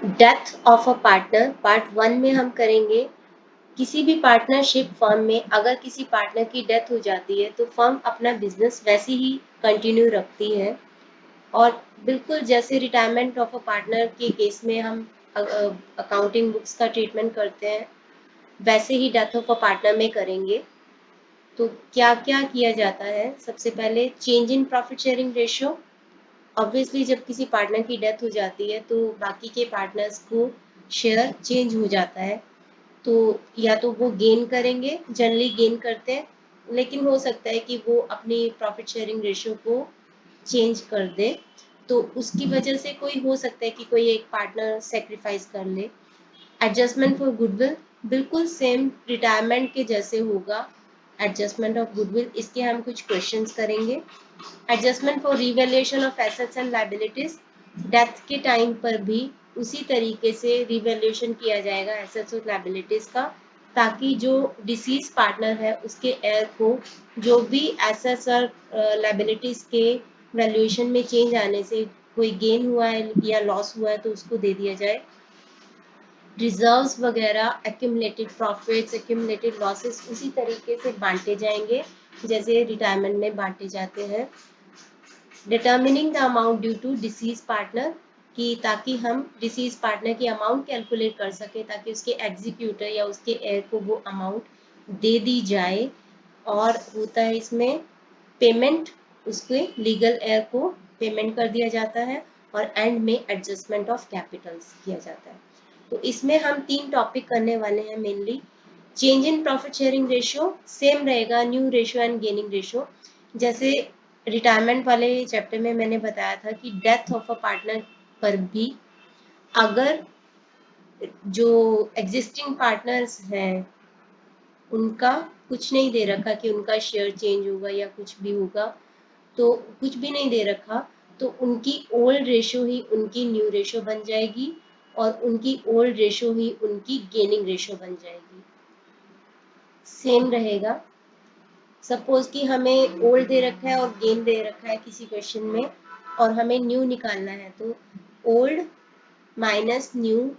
Death of a partner part 1 में हम करेंगे। किसी भी पार्टनरशिप फर्म में अगर किसी पार्टनर की डेथ हो जाती है तो फर्म अपना बिजनेस वैसे ही कंटिन्यू रखती है, और बिल्कुल जैसे रिटायरमेंट ऑफ अ पार्टनर के केस में हम अकाउंटिंग बुक्स का ट्रीटमेंट करते हैं, वैसे ही डेथ ऑफ अ पार्टनर में करेंगे। तो क्या क्या किया जाता है? सबसे पहले change in profit sharing ratio. Obviously जब किसी पार्टनर की डेथ हो जाती है तो बाकी के पार्टनर्स को शेयर चेंज हो जाता है, तो या तो वो गेन करेंगे, जनरली गेन करते हैं, लेकिन हो सकता है कि वो अपनी प्रॉफिट शेयरिंग रेशियो को चेंज कर दे, तो उसकी वजह से कोई हो सकता है कि कोई एक पार्टनर सेक्रीफाइस कर ले। एडजस्टमेंट फॉर गुडविल बिल्कुल सेम रिटायरमेंट के जैसे होगा। एडजस्टमेंट ऑफ गुडविल, इसके हम कुछ क्वेश्चंस करेंगे। Adjustment for revaluation of assets and liabilities, death के टाइम पर भी उसी तरीके से रिवैल्यूएशन किया जाएगा एसेट्स और लायबिलिटीज का, ताकि जो डिसीज पार्टनर है उसके एयर को जो भी एसेट्स और लायबिलिटीज के वैल्यूएशन में चेंज आने से कोई गेन हुआ है या लॉस हुआ है तो उसको दे दिया जाए। रिजर्व्स वगैरह, एक्यूमुलेटेड प्रॉफिट्स, एक्यूमुलेटेड लॉसेस उसी तरीके से बांटे जाएंगे जैसे रिटायरमेंट में बांटे जाते हैं। Determining the amount due to deceased partner, कि ताकि हम डिसीज पार्टनर की अमाउंट कैलकुलेट कर सके, ताकि उसके एग्जीक्यूटर या उसके एयर को वो अमाउंट दे दी जाए। और होता है इसमें पेमेंट, उसके लीगल एयर को पेमेंट कर दिया जाता है, और एंड में एडजस्टमेंट ऑफ कैपिटल्स किया जाता है। तो इसमें हम 3 टॉपिक करने वाले हैं mainly. Change in profit sharing ratio same रहेगा, new ratio and gaining ratio. जैसे रिटायरमेंट वाले चैप्टर में मैंने बताया था कि डेथ ऑफ अ पार्टनर पर भी अगर जो एग्जिस्टिंग पार्टनर्स हैं उनका कुछ नहीं दे रखा कि उनका शेयर चेंज होगा या कुछ भी होगा, तो कुछ भी नहीं दे रखा, तो उनकी ओल्ड रेशियो ही उनकी न्यू रेशियो बन जाएगी, और उनकी ओल्ड रेशियो ही उनकी गेनिंग रेशियो बन जाएगी। सेम रहेगा। सपोज कि हमें ओल्ड दे रखा है और गेन दे रखा है किसी क्वेश्चन में, और हमें न्यू निकालना है, तो ओल्ड माइनस न्यू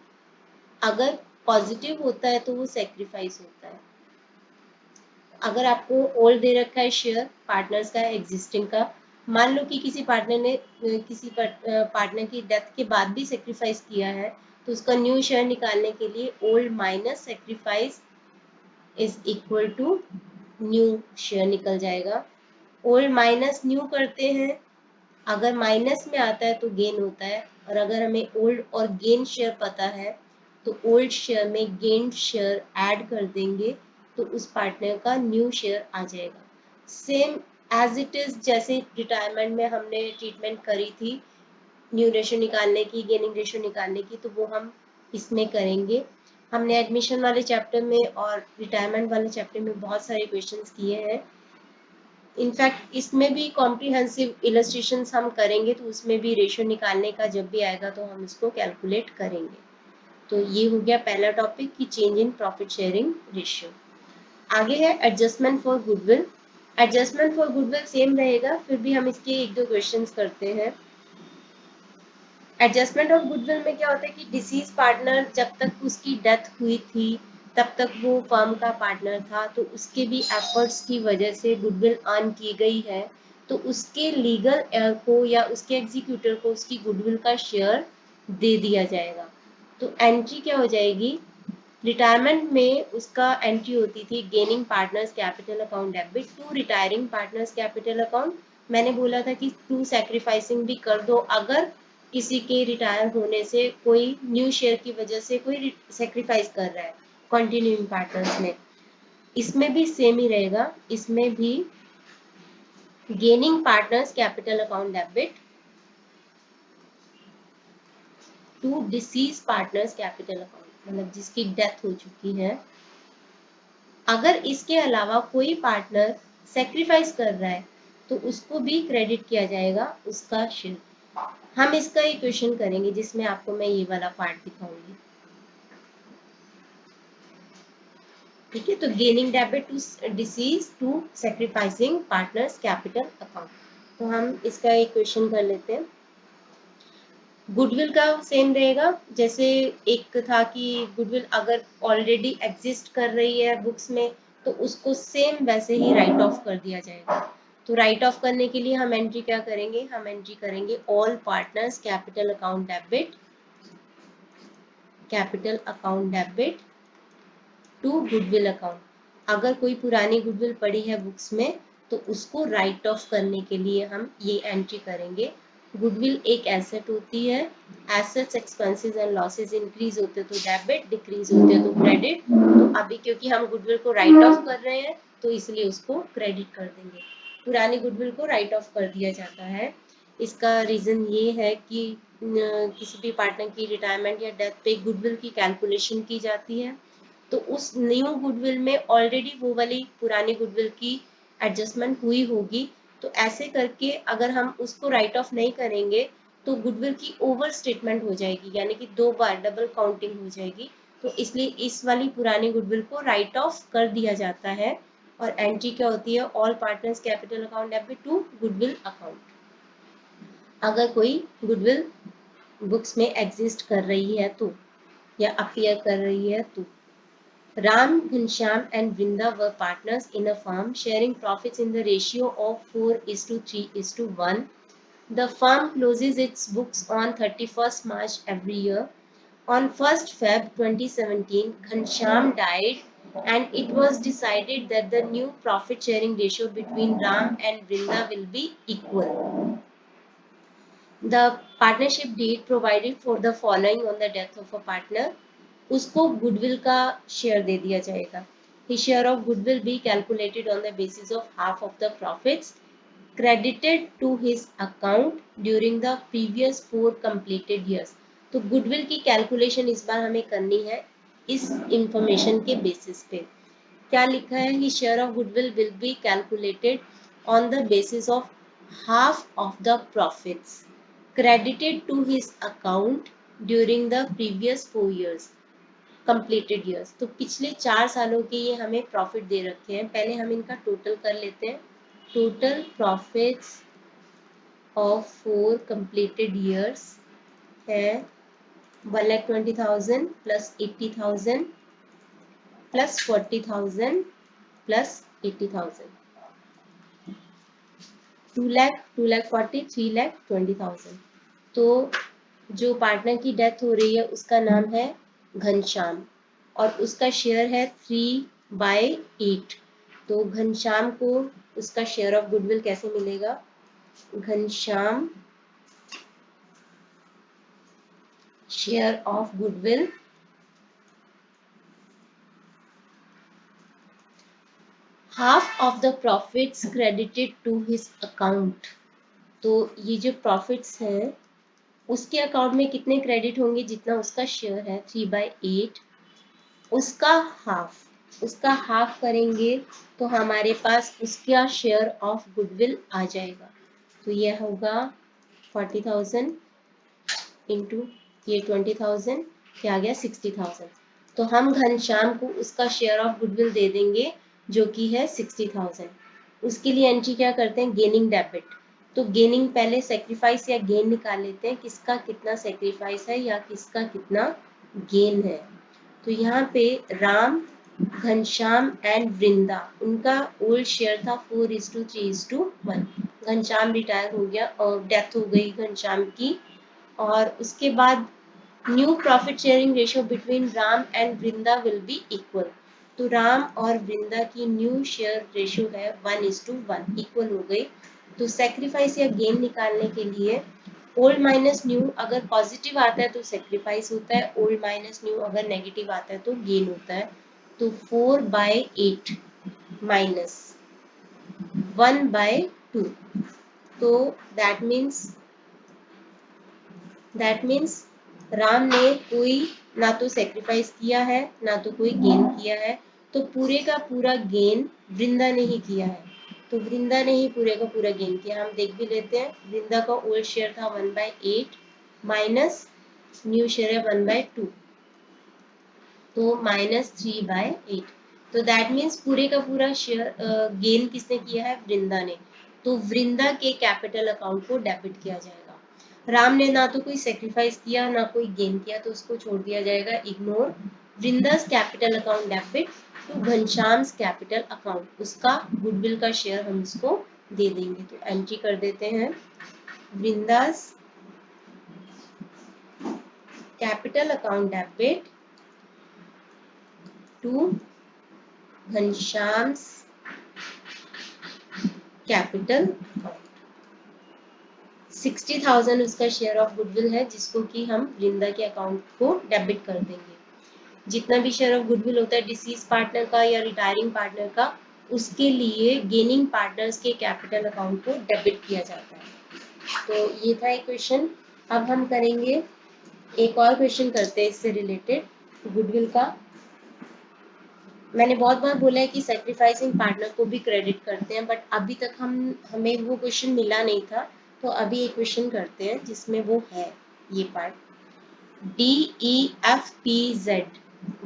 अगर पॉजिटिव होता है तो वो सेक्रीफाइस होता है। अगर आपको ओल्ड दे रखा है शेयर पार्टनर्स का एग्जिस्टिंग का, मान लो कि किसी पार्टनर ने किसी पार्टनर की डेथ के बाद भी सेक्रीफाइस किया है, तो उसका न्यू शेयर निकालने के लिए old minus sacrifice is equal to new share निकल जाएगा। ओल्ड माइनस न्यू करते हैं, अगर माइनस में आता है तो गेन होता है, और अगर हमें ओल्ड और गेन शेयर पता है तो ओल्ड शेयर में गेन शेयर ऐड कर देंगे, तो उस पार्टनर का न्यू शेयर आ जाएगा। सेम एज इट इज जैसे रिटायरमेंट में हमने ट्रीटमेंट करी थी न्यू रेशियो निकालने की, गेनिंग रेशियो निकालने की, तो वो हम इसमें करेंगे। हमने एडमिशन वाले चैप्टर में और रिटायरमेंट वाले चैप्टर में बहुत सारे क्वेश्चंस किए हैं। इनफैक्ट इसमें भी कॉम्प्रिहेंसिव इलस्ट्रेशंस हम करेंगे, तो उसमें भी रेशियो निकालने का जब भी आएगा तो हम इसको कैलकुलेट करेंगे। तो ये हो गया पहला टॉपिक कि change in profit sharing ratio. आगे है adjustment for goodwill. Adjustment for goodwill same रहेगा, फिर भी हम इसके 1-2 क्वेश्चंस करते हैं। एडजस्टमेंट ऑफ गुडविल में क्या होता है कि डिसीज पार्टनर जब तक उसकी डेथ हुई थी तब तक वो फर्म का पार्टनर था, तो उसके भी एफर्ट्स की वजह से गुडविल अर्न की गई है, तो उसके लीगल एयर को या उसके एग्जीक्यूटर को उसकी गुडविल का शेयर दे दिया जाएगा। तो एंट्री क्या हो जाएगी? रिटायरमेंट में उसका एंट्री होती थी gaining partners capital account debit to retiring partners capital account. मैंने बोला था कि टू सैक्रिफाइसिंग भी कर दो, अगर किसी के रिटायर होने से कोई न्यू शेयर की वजह से कोई सेक्रीफाइस कर रहा है कंटिन्यूइंग पार्टनर्स में। इसमें भी सेम ही रहेगा, इसमें भी gaining partners capital account debit to deceased partners capital account, मतलब जिसकी डेथ हो चुकी है। अगर इसके अलावा कोई पार्टनर सेक्रीफाइस कर रहा है तो उसको भी क्रेडिट किया जाएगा उसका शेयर। हम इसका इक्वेशन करेंगे जिसमें आपको मैं ये वाला पार्ट दिखाऊंगी। ठीक है, तो gaining debit to deceased to sacrificing partners capital account. तो हम इसका इक्वेशन कर लेते हैं। गुडविल का सेम रहेगा, जैसे एक था कि गुडविल अगर ऑलरेडी एग्जिस्ट कर रही है बुक्स में तो उसको सेम वैसे ही राइट ऑफ कर दिया जाएगा। तो राइट ऑफ करने के लिए हम एंट्री क्या करेंगे, हम एंट्री करेंगे all partners capital account debit to goodwill account. अगर कोई पुरानी गुडविल पड़ी है बुक्स में तो उसको राइट ऑफ करने के लिए हम ये एंट्री करेंगे। गुडविल एक एसेट होती है, assets expenses and losses increase होते तो डेबिट, डिक्रीज होते तो क्रेडिट। तो अभी क्योंकि हम गुडविल को राइट ऑफ कर रहे हैं तो इसलिए उसको क्रेडिट कर देंगे। पुरानी गुडविल को राइट ऑफ कर दिया जाता है। इसका रीजन ये है कि किसी भी पार्टनर की रिटायरमेंट या डेथ पे गुडविल की कैलकुलेशन की जाती है, तो उस न्यू गुडविल में ऑलरेडी वो वाली पुरानी गुडविल की एडजस्टमेंट हुई होगी। तो ऐसे करके अगर हम उसको राइट ऑफ नहीं करेंगे तो गुडविल की ओवर स्टेटमेंट हो जाएगी, यानी कि 2 बार डबल काउंटिंग हो जाएगी। तो इसलिए इस वाली पुरानी गुडविल को राइट ऑफ कर दिया जाता है। और एंट्री क्या होती है, all partners capital account debit to goodwill account. अगर कोई गुडविल बुक्स में एग्जिस्ट कर रही है तो, या अपीयर कर रही है तो। Ram, Ghanshyam and Vrinda were partners in a firm, sharing profits in the ratio of 4:3:1. The firm closes its books on 31st March every year. On 1st Feb 2017, Ghanshyam died and it was decided that the new profit sharing ratio between Ram and Vrinda will be equal. The partnership deed provided for the following on the death of a partner. उसको goodwill का share दे दिया जाएगा। His share of goodwill be calculated on the basis of half of the profits credited to his account during the previous 4 completed years. तो goodwill की calculation इस बार हमें करनी है इस इंफॉर्मेशन के बेसिस पे। क्या लिखा है, His share of goodwill will be calculated on the basis of half of the profits credited to his account during the previous 4 years completed years। तो पिछले 4 सालों के ये हमें प्रॉफिट दे रखे हैं। पहले हम इनका टोटल कर लेते हैं। Total profits of 4 completed years है 1,20,000 plus 80,000 plus 40,000 plus 80,000, 2 lakh 2 lakh 40, 3 lakh 20,000। तो जो पार्टनर की डेथ हो रही है उसका नाम है घनश्याम और उसका शेयर है 3/8। तो घनश्याम को उसका शेयर ऑफ गुडविल कैसे मिलेगा, Ghanshyam share of goodwill half of the profits credited to his account. तो ये जो प्रॉफिट्स हैं उसके अकाउंट में कितने क्रेडिट होंगे, जितना उसका शेयर है 3/8, उसका हाफ करेंगे तो हमारे पास उसका शेयर ऑफ गुडविल आ जाएगा। तो यह होगा 40,000 इंटू ये 20,000, क्या आ गया 60,000। तो हम घनश्याम को उसका शेयर ऑफ गुडविल दे देंगे जो कि है 60,000। उसके लिए एंट्री क्या करते हैं, गेनिंग डेबिट। तो गेनिंग पहले सेक्रीफाइस या गेन निकाल लेते हैं, किसका कितना सेक्रीफाइस है या किसका कितना गेन है। तो यहाँ पे राम, घनश्याम एंड वृंदा, उनका ओल्ड शेयर था 4:3:1। घनश्याम रिटायर हो गया और डेथ हो गई घनश्याम की, और उसके बाद new profit sharing ratio between Ram and Vrinda will be equal. तो राम और वृंदा की न्यू शेयर रेशियो है 1:1, इक्वल हो गई। तो सेक्रीफाइस या गेन निकालने के लिए ओल्ड माइनस न्यू अगर पॉजिटिव आता है तो सेक्रीफाइस होता है, ओल्ड माइनस न्यू अगर नेगेटिव आता है तो गेन होता है। तो 4/8 माइनस 1/2, तो दैट मीन्स राम ने कोई ना तो सेक्रीफाइस किया है ना तो कोई गेन किया है, तो पूरे का पूरा गेन वृंदा ने ही किया है। तो वृंदा ने ही पूरे का पूरा गेन किया। हम देख भी लेते हैं, वृंदा का ओल्ड शेयर था 1/8 माइनस न्यू शेयर है 1/2, तो माइनस 3/8। तो दैट मीन्स पूरे का पूरा शेयर गेन किसने किया है, वृंदा ने। तो वृंदा के कैपिटल अकाउंट को डेबिट किया जाएगा। राम ने ना तो कोई सेक्रीफाइस किया ना कोई गेन किया, तो उसको छोड़ दिया जाएगा, ignore. Vrinda's capital account debit to Ghanshyam's capital account, उसका गुडविल का शेयर हम इसको दे देंगे। तो एंट्री कर देते हैं, Vrinda's capital account debit to Ghanshyam's capital account. 60,000 उसका शेयर ऑफ गुडविल है, जिसको कि हम वृंदा के अकाउंट को डेबिट कर देंगे। जितना भी शेयर ऑफ गुडविल होता है डिसीज पार्टनर का या रिटायरिंग पार्टनर का, उसके लिए गेनिंग पार्टनर्स के कैपिटल अकाउंट को डेबिट किया जाता है। तो ये था एक क्वेश्चन। अब हम करेंगे एक और क्वेश्चन करते हैं इससे रिलेटेड गुडविल का। मैंने बहुत बार बोला है कि सेक्रीफाइसिंग पार्टनर को भी क्रेडिट करते हैं, बट अभी तक हमें वो क्वेश्चन मिला नहीं था, तो अभी एक क्वेश्चन करते हैं जिसमें वो है ये part. DEFPZ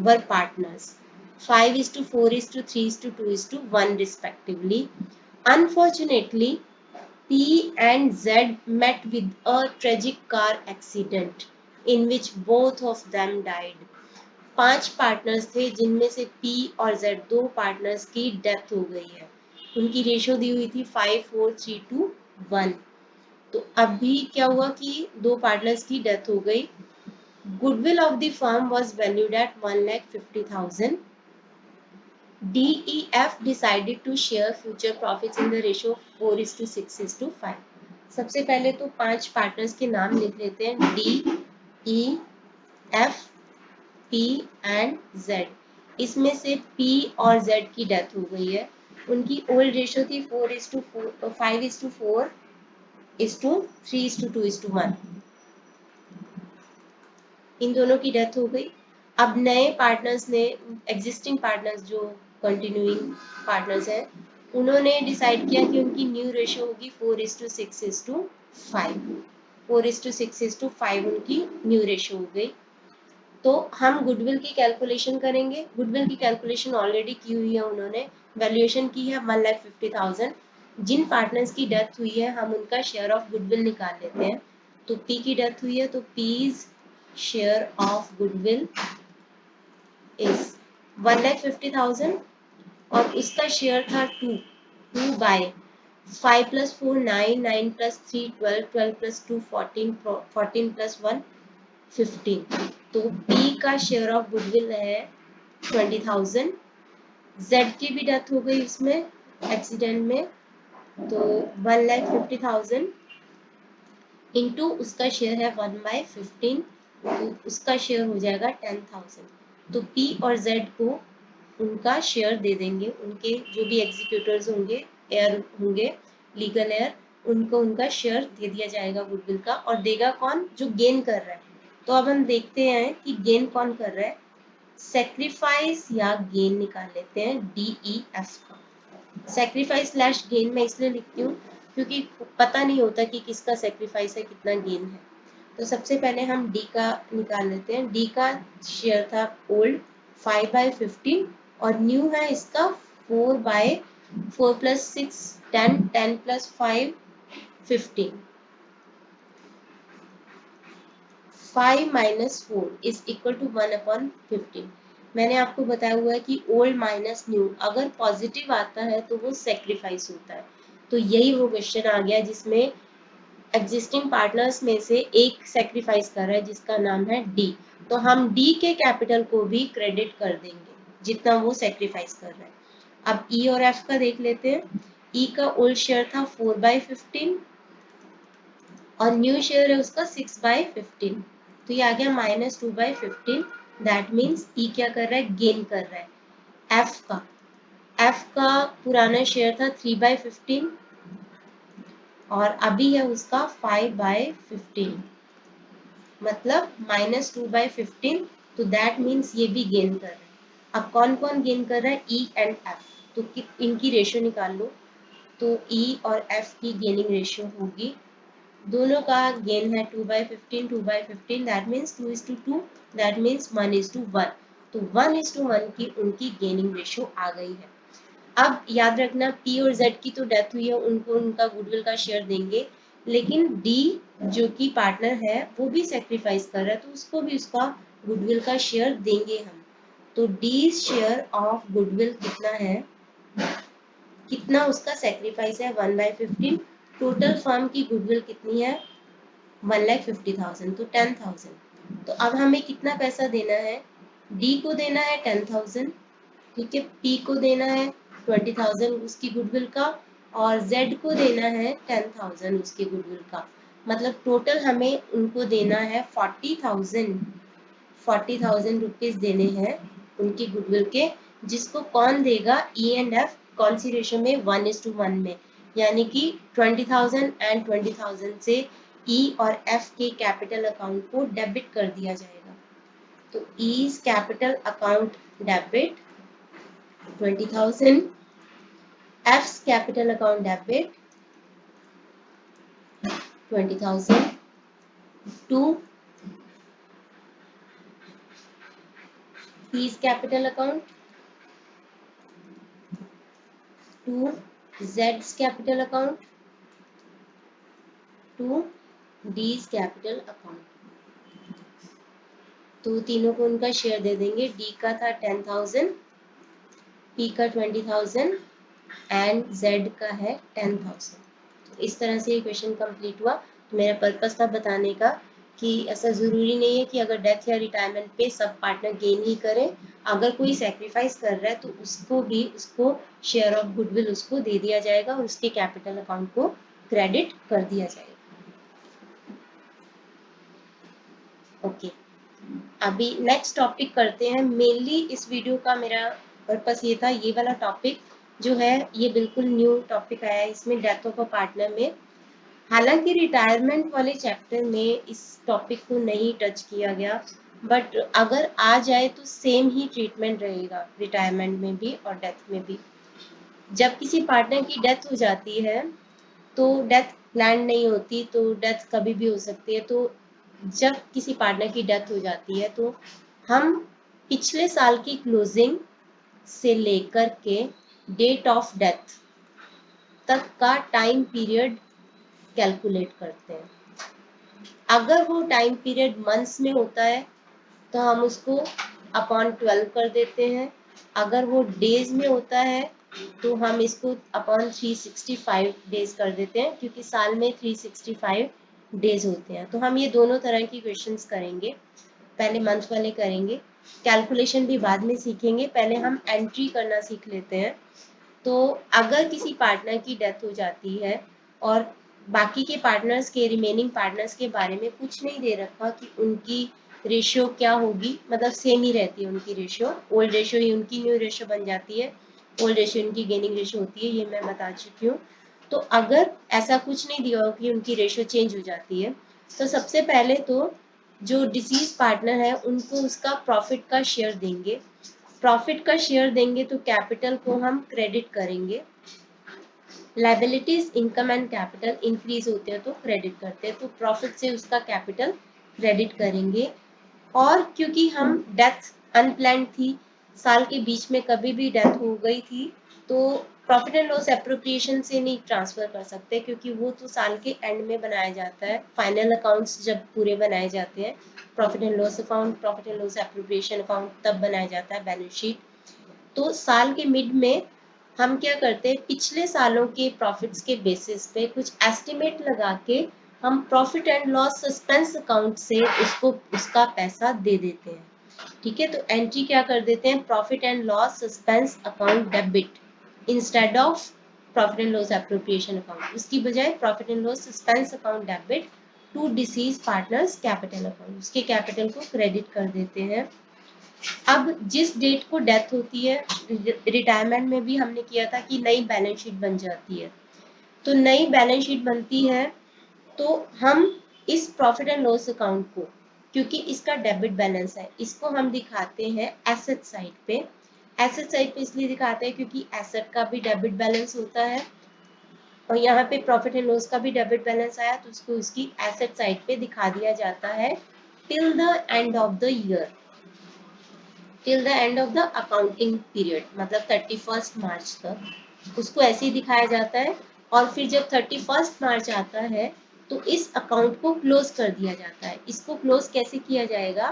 were partners, 5:4:3:2:1 respectively. Unfortunately, P and Z met with a tragic car accident in which both of them died. 5 partners थे जिनमें से P और Z, 2 पार्टनर्स की डेथ हो गई है। उनकी रेशो दी हुई थी 5:4:3:2:1। तो अभी क्या हुआ कि 2 पार्टनर्स की डेथ हो गई। Goodwill of the firm was valued at 1,50,000. DEF decided to share future profits in the ratio 4:6:5. सबसे पहले तो 5 पार्टनर्स के नाम लिख लेते हैं, DEF, P एंड Z। इसमें से P और Z की डेथ हो गई है। उनकी ओल्ड रेशियो थी 5:4:3:2:1। इन दोनों की डेथ हो गई। अब नए पार्टनर्स ने, एग्जिस्टिंग पार्टनर्स जो कंटिन्यूइंग पार्टनर्स हैं, उन्होंने डिसाइड किया कि उनकी न्यू रेशियो होगी 4:6:5। 4:6:5 उनकी न्यू रेशियो हो गई। तो हम गुडविल की कैलकुलेशन करेंगे। गुडविल की कैलकुलेशन ऑलरेडी की हुई है उन्होंने, वैल्यूएशन की है 1,50,000। जिन पार्टनर्स की डेथ हुई है हम उनका शेयर ऑफ गुडविल निकाल लेते हैं। तो P की डेथ हुई है तो P's share of goodwill is 1,50,000 और उसका शेयर था 2 बाय 5 + 4 9, 9 + 3 12, 12 + 2 14, 14 + 1 15। तो P का शेयर ऑफ गुडविल है 20,000। Z की भी डेथ हो गई उसमें एक्सीडेंट में, तो 1,50,000 इंटू उसका शेयर है 1/15, तो उसका शेयर हो जाएगा 10,000। तो P और Z को उनका शेयर दे देंगे, उनके जो भी एग्जीक्यूटर्स होंगे, एयर होंगे, लीगल एयर, उनको उनका शेयर दे दिया जाएगा गुडविल का। और देगा कौन? जो गेन कर रहा है। तो अब हम देखते हैं कि गेन कौन कर रहा है। सेक्रीफाइस या गेन निकाल लेते हैं DEF का। सेक्रीफाइस / गेन मैं इसलिए लिखती हूँ क्योंकि पता नहीं होता कि किसका सेक्रीफाइस है, कितना गेन है। तो सबसे पहले हम D का निकाल लेते हैं। D का शेयर था ओल्ड 5/15 और न्यू है इसका 4 + 6 10, 10 + 5 15। 5 - 4 = 1/15। मैंने आपको बताया हुआ है कि ओल्ड माइनस न्यू अगर पॉजिटिव आता है तो वो सेक्रीफाइस होता है। तो यही वो क्वेश्चन आ गया जिसमें एग्जिस्टिंग पार्टनर्स में से एक सेक्रीफाइस कर रहा है जिसका नाम है D। तो हम D के कैपिटल को भी क्रेडिट कर देंगे जितना वो सेक्रीफाइस कर रहा है। अब E और F का देख लेते हैं। E का ओल्ड शेयर था 4/15 और न्यू शेयर है उसका 6/15। तो ये आ गया -2/15। दैट मीन्स E क्या कर रहा है? गेन कर रहा है। F का पुराना शेयर था 3/15 और अभी है उसका 5/15, मतलब -2/15। तो दैट मीन्स ये भी गेन कर रहा है। अब कौन कौन गेन कर रहा है? E and F। तो इनकी रेशियो निकाल लो। तो E और F की गेनिंग रेशियो होगी, दोनों का गेन है 2/15, 2/15, दैट मीन्स 2:2, दैट मीन्स 1:1। तो 1:1 की उनकी गेनिंग रेशियो आ गई है। अब याद रखना P और Z की तो डेथ हुई है, उनको उनका गुडविल का शेयर देंगे, लेकिन D जो कि पार्टनर है वो भी सेक्रीफाइस कर रहा है, तो उसको भी उसका गुडविल का शेयर देंगे हम। तो डी शेयर ऑफ गुडविल कितना है, कितना उसका सेक्रीफाइस है, 1/15। टोटल फर्म की गुडविल कितनी है, 1,50,000, तो 10,000। तो अब हमें कितना पैसा देना है, डी को देना है 10,000, ठीक है, पी को देना है 20,000 उसकी गुडविल का, और जेड को देना है 10,000 उसके गुडविल का। मतलब टोटल हमें उनको देना है 40,000 रुपीज देने हैं उनकी गुडविल के, जिसको कौन देगा, ई एंड एफ कौन सी रेशो में, 1:1 में, यानी कि 20,000 एंड 20,000 से ई और एफ के कैपिटल अकाउंट को डेबिट कर दिया जाएगा। तो E's capital account debit 20,000, F's capital account debit 20,000 to P's capital account to Z's capital account to D's capital account। तो तीनों को उनका शेयर दे देंगे। डी का था 10,000, पी का 20,000 एंड जेड का है 10,000। इस तरह से ये क्वेश्चन कंप्लीट हुआ। तो मेरा पर्पस था बताने का कि ऐसा ज़रूरी नहीं है कि अगर डेथ या रिटायरमेंट पे सब पार्टनर गेन ही करें। अगर कोई सेक्रीफाइस कर रहा है तो उसको भी उसको शेयर ऑफ गुडविल उसको दे दिया जाएगा और उसके कैपिटल अकाउंट को क्रेडिट कर दिया जाएगा। ओके, अभी नेक्स्ट टॉपिक करते हैं। मेनली इस वीडियो का मेरा पर्पस ये था, ये वाला टॉपिक जो है ये बिल्कुल न्यू टॉपिक आया है इसमें, डेथ ऑफ अ पार्टनर में। हालांकि रिटायरमेंट वाले चैप्टर में इस टॉपिक को नहीं टच किया गया, बट अगर आ जाए तो सेम ही ट्रीटमेंट रहेगा रिटायरमेंट में भी और डेथ में भी। जब किसी पार्टनर की डेथ हो जाती है तो डेथ प्लान नहीं होती, तो डेथ कभी भी हो सकती है। तो जब किसी पार्टनर की डेथ हो जाती है तो हम पिछले साल की क्लोजिंग से लेकर के डेट ऑफ डेथ तक का टाइम पीरियड कैलकुलेट करते हैं। अगर वो टाइम पीरियड मंथ्स में होता है तो हम उसको अपॉन 12 कर देते हैं। अगर वो डेज में होता है तो हम इसको अपॉन 365 डेज कर देते हैं, क्योंकि साल में 365 डेज होते हैं। तो हम ये दोनों तरह की क्वेश्चंस करेंगे, पहले मंथ वाले करेंगे, कैलकुलेशन भी बाद में सीखेंगे, पहले हम एंट्री करना सीख लेते हैं। तो अगर किसी पार्टनर की डेथ हो जाती है और बाकी के पार्टनर्स के, रिमेनिंग पार्टनर्स के बारे में कुछ नहीं दे रखा कि उनकी रेशियो क्या होगी, मतलब सेम ही रहती है उनकी रेशियो, ओल्ड रेशियो ही उनकी न्यू रेशियो बन जाती है, ओल्ड रेशियो उनकी गेनिंग रेशियो होती है, ये मैं बता चुकी हूँ। तो अगर ऐसा कुछ नहीं दिया हो कि उनकी रेशियो चेंज हो जाती है, तो सबसे पहले तो जो डिसीज पार्टनर है उनको उसका प्रॉफिट का शेयर देंगे। प्रॉफिट का शेयर देंगे तो कैपिटल को हम क्रेडिट करेंगे। Liabilities, income and capital increase होते हैं तो क्रेडिट करते हैं, तो प्रॉफिट से उसका कैपिटल क्रेडिट करेंगे। और क्योंकि हम डेथ अनप्लान्ड थी, साल के बीच में कभी भी डेथ हो गई थी, तो प्रॉफिट एंड लॉस एप्रोप्रिएशन से नहीं ट्रांसफर कर सकते, क्योंकि वो तो साल के एंड में बनाया जाता है, फाइनल अकाउंट्स जब पूरे बनाए जाते हैं, profit and loss account, profit and loss appropriation account तब बनाया जाता है, बैलेंस शीट। तो साल के मिड में हम क्या करते हैं, पिछले सालों के प्रॉफिट्स के बेसिस पे कुछ एस्टिमेट लगा के हम profit and loss suspense account से उसको उसका पैसा दे देते हैं। ठीक है, तो एंट्री क्या कर देते हैं, profit and loss suspense account debit instead of profit and loss appropriation account, उसकी बजाय profit and loss suspense account debit to deceased partners capital account, उसके कैपिटल को क्रेडिट कर देते हैं। अब जिस डेट को डेथ होती है, रिटायरमेंट में भी हमने किया था कि नई बैलेंस शीट बन जाती है, तो नई बैलेंस शीट बनती है तो हम इस प्रॉफिट एंड लॉस अकाउंट को, क्योंकि इसका डेबिट बैलेंस है, इसको हम दिखाते हैं एसेट साइड पे। एसेट साइड पे इसलिए दिखाते हैं क्योंकि एसेट का भी डेबिट बैलेंस होता है और यहाँ पे प्रॉफिट एंड लॉस का भी डेबिट बैलेंस आया, तो उसको उसकी एसेट साइड पे दिखा दिया जाता है till the end of the year, till the end of the accounting period, मतलब 31 मार्च तक उसको ऐसे ही दिखाया जाता है। और फिर जब 31 मार्च आता है तो इस अकाउंट को क्लोज कर दिया जाता है। इसको क्लोज कैसे किया जाएगा?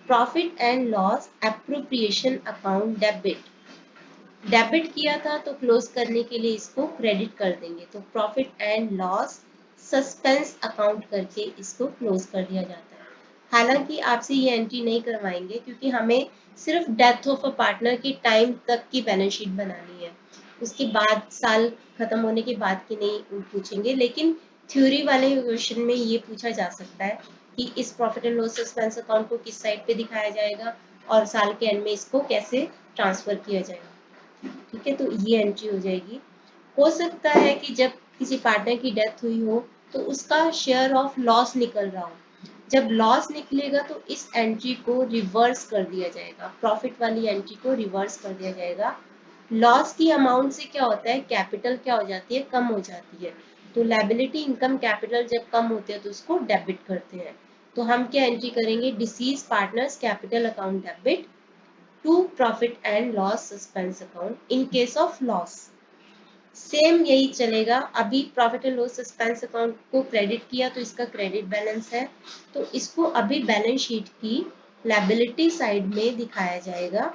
Profit and loss appropriation account debit किया था तो क्लोज करने के लिए इसको क्रेडिट कर देंगे, तो profit and loss suspense account करके इसको क्लोज कर दिया जाता है। हालांकि आपसे ये एंट्री नहीं करवाएंगे क्योंकि हमें सिर्फ डेथ ऑफ अ पार्टनर की टाइम तक की बैलेंस शीट बनानी है, उसके बाद साल खत्म होने के बाद की नहीं पूछेंगे। लेकिन थ्योरी वाले क्वेश्चन में ये पूछा जा सकता है कि इस profit and loss suspense account को किस साइड पे दिखाया जाएगा और साल के एंड में इसको कैसे ट्रांसफर किया जाएगा। ठीक है, तो ये एंट्री हो जाएगी। हो सकता है कि जब किसी पार्टनर की डेथ हुई हो तो उसका शेयर ऑफ लॉस निकल रहा हो, जब लॉस निकलेगा तो इस एंट्री को रिवर्स कर दिया जाएगा, प्रॉफिट वाली एंट्री को रिवर्स कर दिया जाएगा। लॉस की अमाउंट से क्या होता है, कैपिटल क्या हो जाती है, कम हो जाती है। तो लायबिलिटी इनकम कैपिटल जब कम होते हैं तो उसको डेबिट करते हैं। तो हम क्या एंट्री करेंगे, deceased partners capital account debit to profit and loss suspense account in case of loss. Same यही चलेगा, अभी profit and loss suspense account को क्रेडिट किया तो इसका क्रेडिट बैलेंस है, तो इसको अभी बैलेंस शीट की लायबिलिटी साइड में दिखाया जाएगा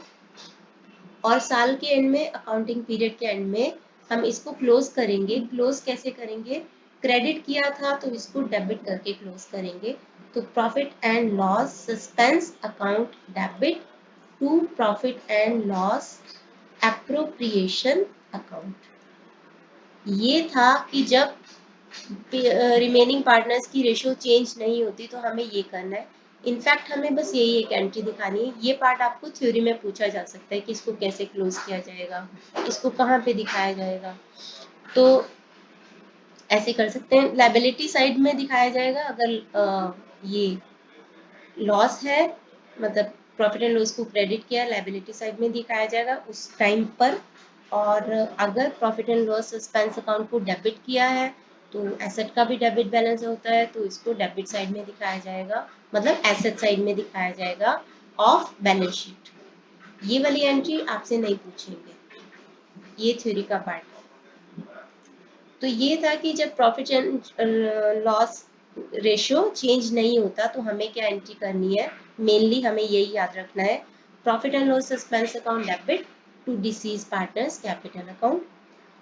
और साल के एंड में, अकाउंटिंग पीरियड के एंड में हम इसको क्लोज करेंगे। क्लोज कैसे करेंगे, क्रेडिट किया था तो इसको डेबिट करके क्लोज करेंगे। तो profit and loss suspense account debit to profit and loss appropriation account. ये था कि जब रिमेनिंग पार्टनर्स की रेशियो चेंज नहीं होती तो हमें ये करना है। इनफैक्ट हमें बस यही एक एंट्री दिखानी है। ये पार्ट आपको थ्योरी में पूछा जा सकता है कि इसको कैसे क्लोज किया जाएगा, इसको कहाँ पे दिखाया जाएगा। तो ऐसे कर सकते हैं, लायबिलिटी साइड में दिखाया जाएगा अगर ये लॉस है, मतलब प्रॉफिट एंड लॉस को क्रेडिट किया, लायबिलिटी साइड में दिखाया जाएगा उस टाइम पर। और अगर profit and loss suspense account को डेबिट किया है तो एसेट का भी डेबिट बैलेंस होता है, तो इसको डेबिट साइड में दिखाया जाएगा, मतलब एसेट साइड में दिखाया जाएगा ऑफ बैलेंस शीट। ये वाली एंट्री आपसे नहीं पूछेंगे, ये थ्योरी का पार्ट है। तो ये था कि जब profit and loss ratio change नहीं होता तो हमें क्या एंट्री करनी है, मेनली हमें यही याद रखना है, profit and loss suspense account debit to deceased partners capital account.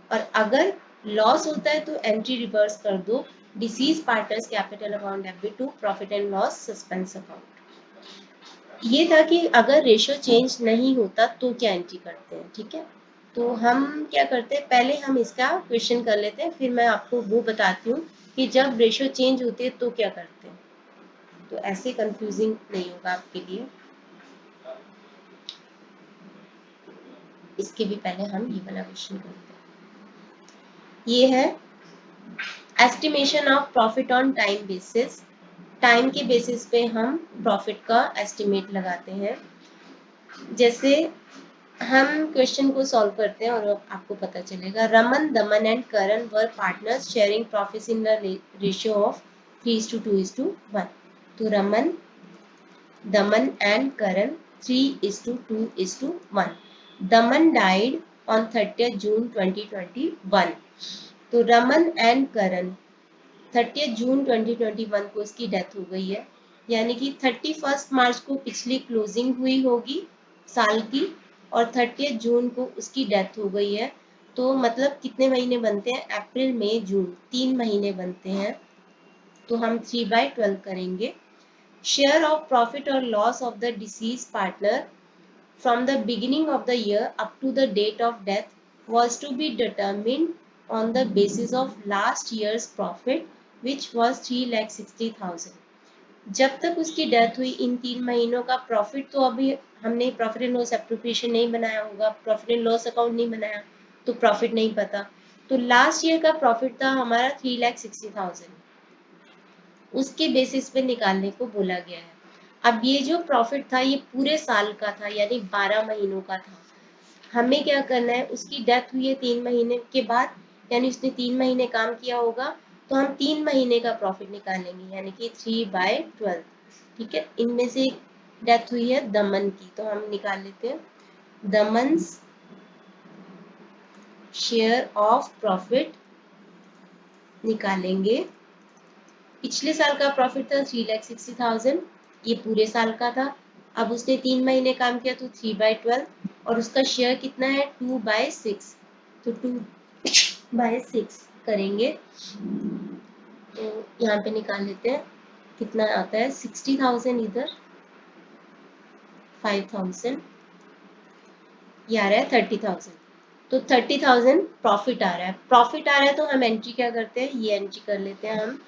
और अगर लॉस होता है तो एंट्री रिवर्स कर दो, deceased partners capital account debit to profit and loss suspense account. ये था कि अगर रेशियो चेंज नहीं होता तो क्या एंट्री करते हैं। ठीक है, तो हम क्या करते हैं, पहले हम इसका क्वेश्चन कर लेते हैं, फिर मैं आपको वो बताती हूँ कि जब रेशियो चेंज होती है तो क्या करते हैं, तो ऐसे कंफ्यूजिंग नहीं होगा आपके लिए। इसके भी पहले हम ये वाला क्वेश्चन करते हैं। ये है estimation of profit on time basis. Time के बेसिस पे हम प्रॉफिट का एस्टिमेट लगाते हैं। जैसे हम क्वेश्चन को सॉल्व करते हैं और आपको पता चलेगा, रमन, दमन and Karan were partners sharing profits in the ratio of 3:2:1। तो रमन, दमन and Karan 3:2:1। Daman died on 30th June 2021। तो Raman and Karan 30th June 2021 को इसकी डेथ हो गई है, यानी कि 31st मार्च को पिछली क्लोजिंग हुई होगी साल की और 30th जून को उसकी डेथ हो गई है। तो मतलब कितने महीने बनते हैं, अप्रैल मई जून, 3 महीने बनते हैं। तो हम 3/12 करेंगे। शेयर ऑफ प्रॉफिट और loss of the disease partner from the beginning of the year up to the date of death was to be determined on the basis of last year's profit which was 3,60,000। जब तक उसकी death हुई इन 3 महीनों का profit, तो अभी हमने profit and loss appropriation नहीं बनाया होगा, प्रॉफिट एंड लॉस अकाउंट नहीं बनाया, तो प्रॉफिट नहीं पता। तो लास्ट ईयर का प्रॉफिट था हमारा 3,60,000, उसके बेसिस पे निकालने को बोला गया है। अब ये जो प्रॉफिट था ये पूरे साल का था, यानी 12 महीनों का था। हमें क्या करना है, उसकी डेथ हुई है 3 महीने के बाद, यानी उसने 3 महीने काम किया होगा, तो हम 3 महीने का प्रॉफिट निकालेंगे, यानी कि 3/12। ठीक है, इनमें से डेथ हुई है दमन की, तो हम निकाल लेते हैं, दमन्स शेयर ऑफ प्रॉफिट निकालेंगे पिछले साल का प्रॉफिट था 3,60,000, ये पूरे साल का था। अब उसने 3 महीने काम किया तो 3/12 और उसका शेयर कितना है 2/6, तो 2/6 करेंगे तो यहाँ पे निकाल लेते हैं कितना आता है 60,000, इधर 5,000, ये आ रहा है 30,000। तो 30,000 प्रॉफिट आ रहा है। प्रॉफिट आ रहा है तो हम एंट्री क्या करते हैं, ये एंट्री कर लेते हैं हम।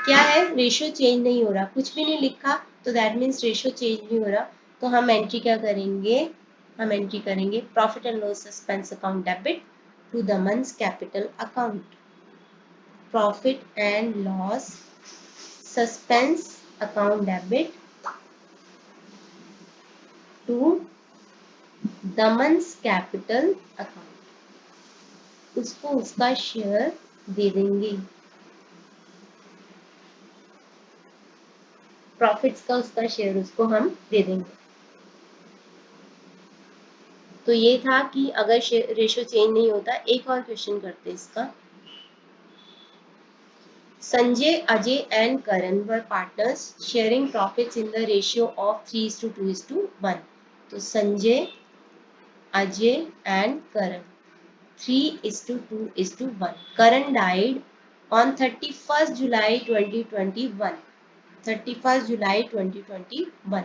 क्या है, रेशियो चेंज नहीं हो रहा, कुछ भी नहीं लिखा तो दैट मीन्स रेशियो चेंज नहीं हो रहा। तो हम एंट्री क्या करेंगे, हम एंट्री करेंगे profit and loss suspense account debit to the months capital account. Profit and loss suspense account debit to the months capital account, उसको उसका शेयर दे देंगे, प्रॉफिट्स का उसका शेयर उसको हम दे देंगे। तो ये था कि अगर रेशियो चेंज नहीं होता। एक और क्वेश्चन करते हैं इसका। Sanjay, Ajay and Karan were partners sharing profits in the ratio of 3:2:1। तो Sanjay, Ajay and Karan 3:2:1। Karan died on 31st July 2021। 31st July 2021।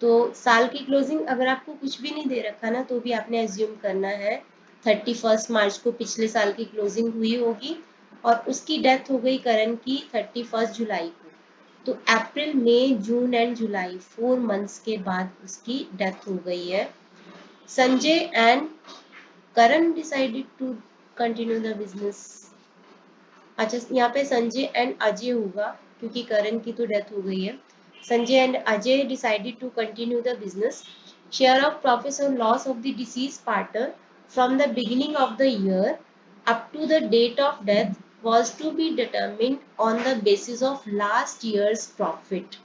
तो साल की क्लोजिंग अगर आपको कुछ भी नहीं दे रखा ना तो भी आपने एज्यूम करना है 31 मार्च को पिछले साल की क्लोजिंग हुई होगी और उसकी डेथ हो गई करण की 31 जुलाई को। तो अप्रैल, मई, जून एंड जुलाई 4 मंथ्स के बाद उसकी डेथ हो गई है। Sanjay and Karan decided to continue the business. अच्छा, यहाँ पे संजय एंड अजय होगा क्योंकि करण की तो डेथ हो गई है। Sanjay and Ajay decided to continue the business. Share of profits or loss of the deceased partner from the beginning of the year up to the date of death was to be determined on the basis of last year's profit.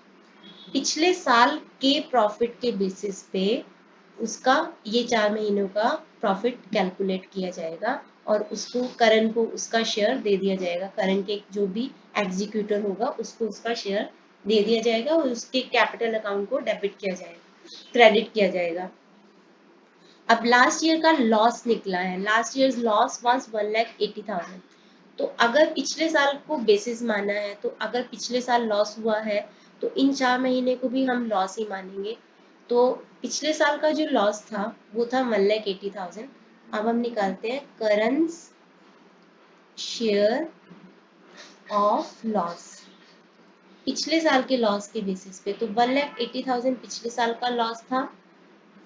पिछले साल के profit के basis पे उसका ये 4 महीनों का profit calculate किया जाएगा और उसको करण को उसका शेयर दे दिया जाएगा। करण के जो भी एग्जीक्यूटर होगा उसको उसका शेयर दे दिया जाएगा और उसके कैपिटल अकाउंट को डेबिट किया जाएगा, क्रेडिट किया जाएगा। अब लास्ट ईयर का लॉस निकला है, लास्ट ईयर लॉस वाज 1,80,000। तो अगर पिछले साल को बेसिस माना है तो अगर पिछले साल लॉस हुआ है तो इन 4 महीने को भी हम लॉस ही मानेंगे। तो पिछले साल का जो लॉस था वो था 1,80,000। अब हम निकालते हैं करंट शेयर ऑफ लॉस पिछले साल के लॉस के बेसिस पे। तो 1,80,000 पिछले साल का लॉस था।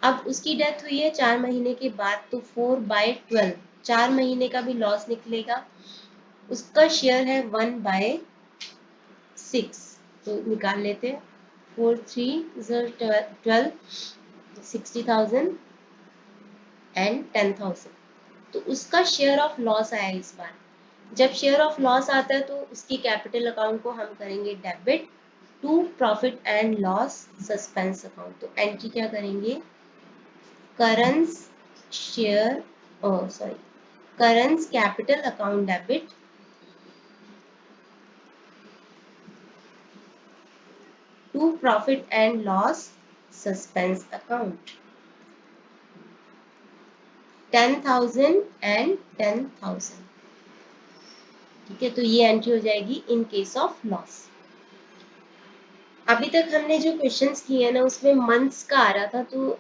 अब उसकी डेथ हुई है 4 महीने के बाद, तो 4/12 4 महीने का भी लॉस निकलेगा। उसका शेयर है 1/6, तो निकाल लेते हैं 4 3 12 60,000 एंड 10,000। तो उसका शेयर ऑफ लॉस आया इस बार। जब शेयर ऑफ लॉस आता है तो उसकी कैपिटल अकाउंट को हम करेंगे debit to profit and loss suspense account. तो एंट्री क्या करेंगे, current share current capital account debit to profit and loss suspense account 10,000 and 10,000। ठीक है, तो ये एंट्री हो जाएगी इन केस ऑफ लॉस। अभी तक हमने जो क्वेश्चंस किए हैं ना उसमें मंथ्स का आ रहा था, तो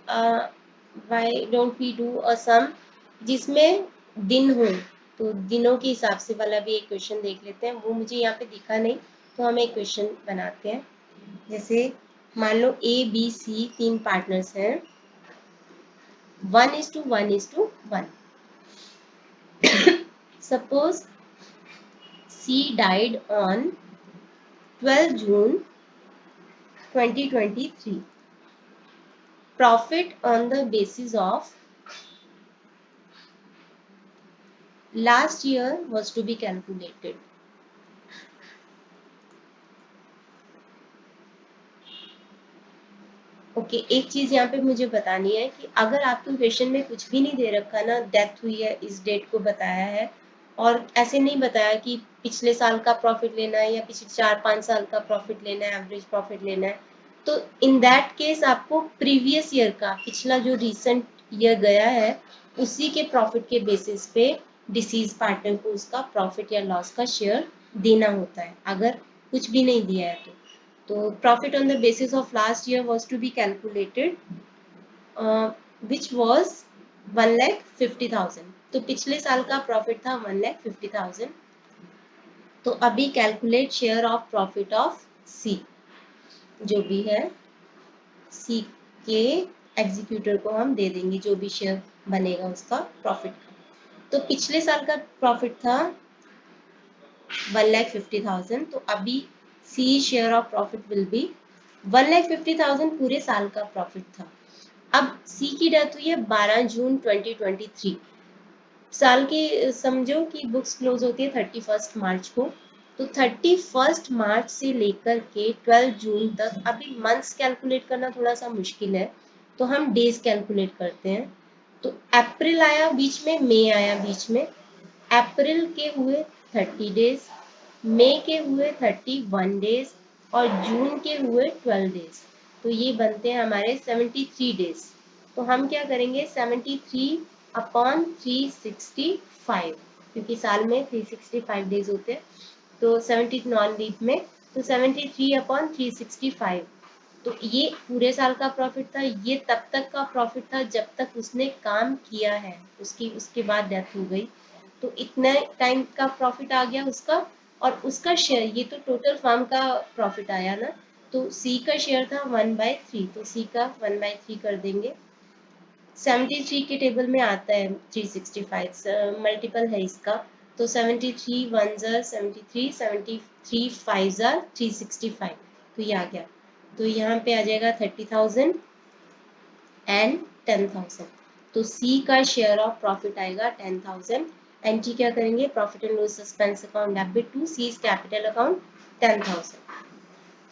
why don't we do a sum जिसमें दिन हो। तो दिनों के हिसाब से वाला भी एक क्वेश्चन देख लेते हैं। वो मुझे यहाँ पे दिखा नहीं तो हम एक क्वेश्चन बनाते हैं। जैसे मान लो ABC 3 पार्टनर्स हैं, 1:1:1। Suppose C died on 12 June 2023. Profit on the basis of last year was to be calculated. Okay, एक चीज यहाँ पे मुझे बतानी है कि अगर आपके क्वेश्चन में कुछ भी नहीं दे रखा ना, डेथ हुई है इस डेट को बताया है और ऐसे नहीं बताया कि पिछले साल का प्रॉफिट लेना है या पिछले 4-5 साल का प्रॉफिट लेना है, एवरेज प्रॉफिट लेना है, तो इन दैट केस आपको प्रीवियस ईयर का, पिछला जो रिसेंट ईयर गया है, उसी के प्रॉफिट के बेसिस पे डिसीज पार्टनर को उसका प्रॉफिट या लॉस का शेयर देना होता है, अगर कुछ भी नहीं दिया है तो profit on the basis of last year was to be calculated which was 1,50,000। तो पिछले साल का प्रॉफिट था 1,50,000। तो अभी calculate share of profit of C, जो भी है सी के एग्जीक्यूटर को हम दे देंगे जो भी शेयर बनेगा उसका प्रॉफिट का। तो पिछले साल का प्रॉफिट था 1,50,000, तो अभी C share of profit will be 1,50,000 पूरे साल का प्रॉफिट था। अब सी की डेथ हुई है 12 जून 2023। साल की समझो कि बुक्स क्लोज होती है 31 मार्च को, तो 31 मार्च से लेकर के 12 जून तक अभी मंथ्स कैलकुलेट करना थोड़ा सा मुश्किल है, तो हम डेज कैलकुलेट करते हैं। तो अप्रैल आया बीच में, मई आया बीच में। अप्रैल के हुए 30 डेज, मई के हुए 31 डेज और जून के हुए 12 डेज। तो ये बनते हैं हमारे 73 डेज। तो हम क्या करेंगे 73 अपॉन 365, क्योंकि साल में 365 डेज होते हैं, तो 70 नॉन लीप में, तो 73 अपॉन 365। तो ये पूरे साल का प्रॉफिट था, ये तब तक का प्रॉफिट था जब तक उसने काम किया है, उसके बाद डेथ हो गई, तो इतना टाइम का प्रॉफिट आ गया उसका। और उसका शेयर, ये तो टोटल फर्म का प्रॉफिट आया ना, तो सी का शेयर था 1/3, तो सी का 1/3 कर देंगे। 73 के टेबल में आता है 365, मल्टीपल है इसका, तो 73 1 ज़र 73, 73 5 ज़र 365, तो ये आ गया। तो यहाँ पे आ जाएगा 30,000 एंड 10,000। तो सी का शेयर ऑफ प्रॉफिट आएगा 10,000। एंट्री क्या करेंगे, profit and loss suspense account debit to C's capital account 10,000।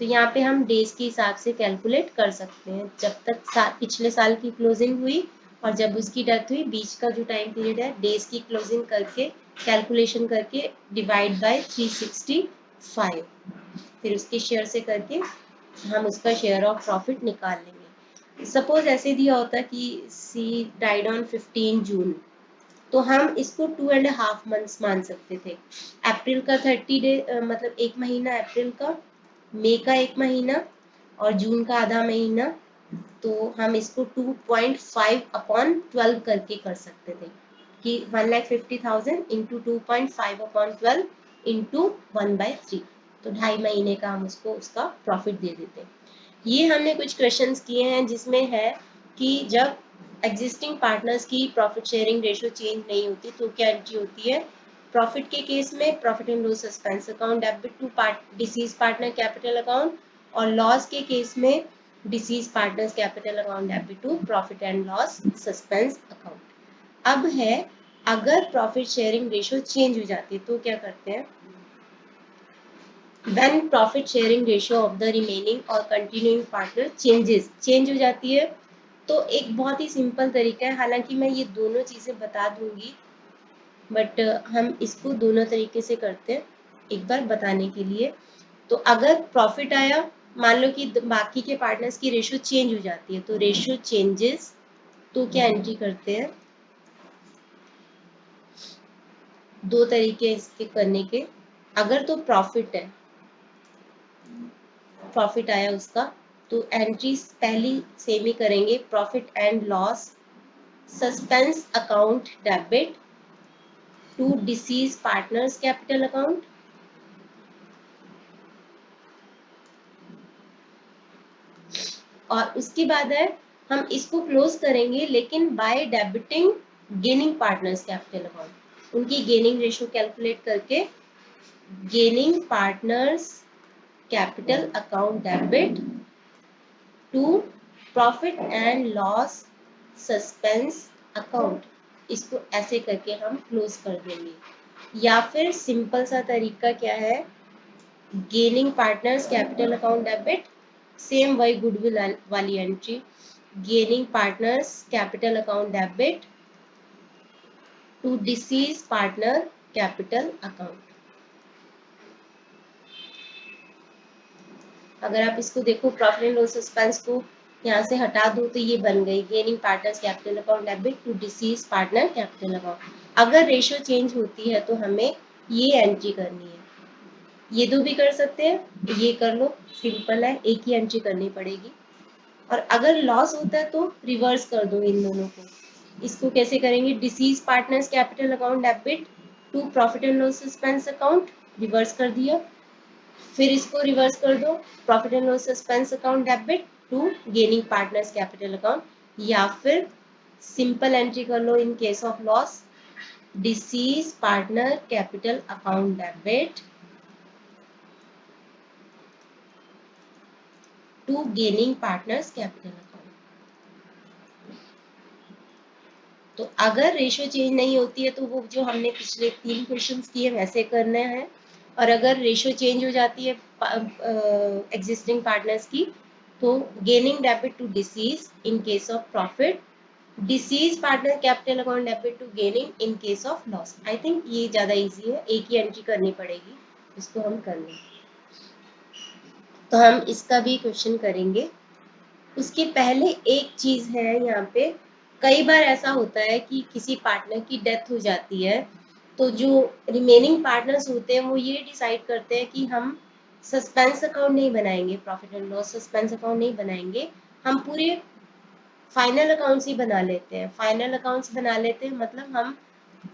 तो यहाँ पे हम डेज के हिसाब से कैलकुलेट कर सकते हैं, जब तक पिछले साल की क्लोजिंग हुई और जब उसकी डेथ हुई, बीच का जो टाइम पीरियड है, डेज की क्लोजिंग करके कैलकुलेशन करके डिवाइड बाय 365, फिर उसके शेयर से करके हम उसका शेयर ऑफ प्रॉफिट निकाल लेंगे। सपोज ऐसे दिया होता कि सी डाइड ऑन 15 जून, तो हम इसको 2.5 मंथ्स मान सकते थे। अप्रैल का 30 डे, मतलब एक महीना अप्रैल का, मई का एक महीना और जून का आधा महीना, तो हम इसको 2.5 अपॉन 12 करके कर सकते थे कि 1,50,000 इंटू 2.5 अपॉन 12 इंटू 1/3, तो 2.5 महीने का हम उसको उसका प्रॉफिट दे देते। ये हमने कुछ क्वेश्चंस किए हैं जिसमें है कि जब एग्जिस्टिंग पार्टनर्स की प्रॉफिट शेयरिंग रेशियो चेंज नहीं होती तो क्या एंट्री होती है। प्रॉफिट के केस में profit and loss suspense account debit to deceased partner capital account, और लॉस के केस में deceased partners capital account debit to profit and loss suspense account. अब है अगर प्रॉफिट शेयरिंग रेशियो चेंज हो जाती है तो क्या करते हैं। When profit sharing ratio of the remaining or continuing partner change हो जाती है, तो एक बहुत ही सिंपल तरीका है, हालांकि मैं ये दोनों चीजें बता दूंगी, बट हम इसको दोनों तरीके से करते हैं एक बार बताने के लिए। तो अगर प्रॉफिट आया, मान लो कि बाकी के पार्टनर्स की रेशियो चेंज हो जाती है, तो रेशियो चेंजेस, तो क्या एंट्री करते हैं, दो तरीके इसके करने के। अगर तो प्रॉफिट है, प्रॉफिट आया उसका, तो एंट्री पहली सेम ही करेंगे, profit and loss suspense account debit to deceased partners capital account, और उसके बाद है हम इसको क्लोज करेंगे लेकिन by debiting gaining partners capital account, उनकी गेनिंग रेशियो कैलकुलेट करके gaining partners capital account debit to profit and loss suspense account, इसको ऐसे करके हम क्लोज कर देंगे। या फिर सिंपल सा तरीका क्या है, gaining partners capital account debit, same वही गुडविल वाली entry, gaining partners capital account debit to deceased partner capital account. अगर आप इसको देखो प्रॉफिट एंड लॉस एक्सपेंस को यहाँ से हटा दो तो ये बन गई gaining partners capital account debit to deceased partner capital account. अगर रेशियो चेंज होती है तो हमें ये एंट्री करनी है। ये दो भी कर सकते हैं, ये कर लो, सिंपल है, एक ही एंट्री करनी पड़ेगी। और अगर लॉस होता है तो रिवर्स कर दो इन दोनों को। इसको कैसे करेंगे, deceased partners capital account debit to profit and loss expense account, reverse कर दिया। फिर इसको रिवर्स कर दो, profit and loss expense account debit to gaining partners capital account, या फिर सिंपल एंट्री कर लो in case of loss, deceased partner capital account debit to gaining partners capital account. तो अगर रेशियो चेंज नहीं होती है तो वो जो हमने पिछले 3 क्वेश्चंस किए वैसे करने हैं, और अगर रेशियो चेंज हो जाती है एग्जिस्टिंग पार्टनर्स की तो gaining debit to deceased in case of profit, deceased partner capital account debit to gaining in case of loss. I think ये ज्यादा इजी है, एक ही एंट्री करनी पड़ेगी, इसको हम कर लें। तो हम इसका भी क्वेश्चन करेंगे। उसके पहले एक चीज है यहाँ पे, कई बार ऐसा होता है कि किसी पार्टनर की डेथ हो जाती है तो जो रिमेनिंग पार्टनर्स होते हैं वो ये डिसाइड करते हैं कि हम सस्पेंस अकाउंट नहीं बनाएंगे, profit and loss suspense account नहीं बनाएंगे, हम पूरे फाइनल अकाउंट्स ही बना लेते हैं। फाइनल अकाउंट्स बना लेते हैं मतलब हम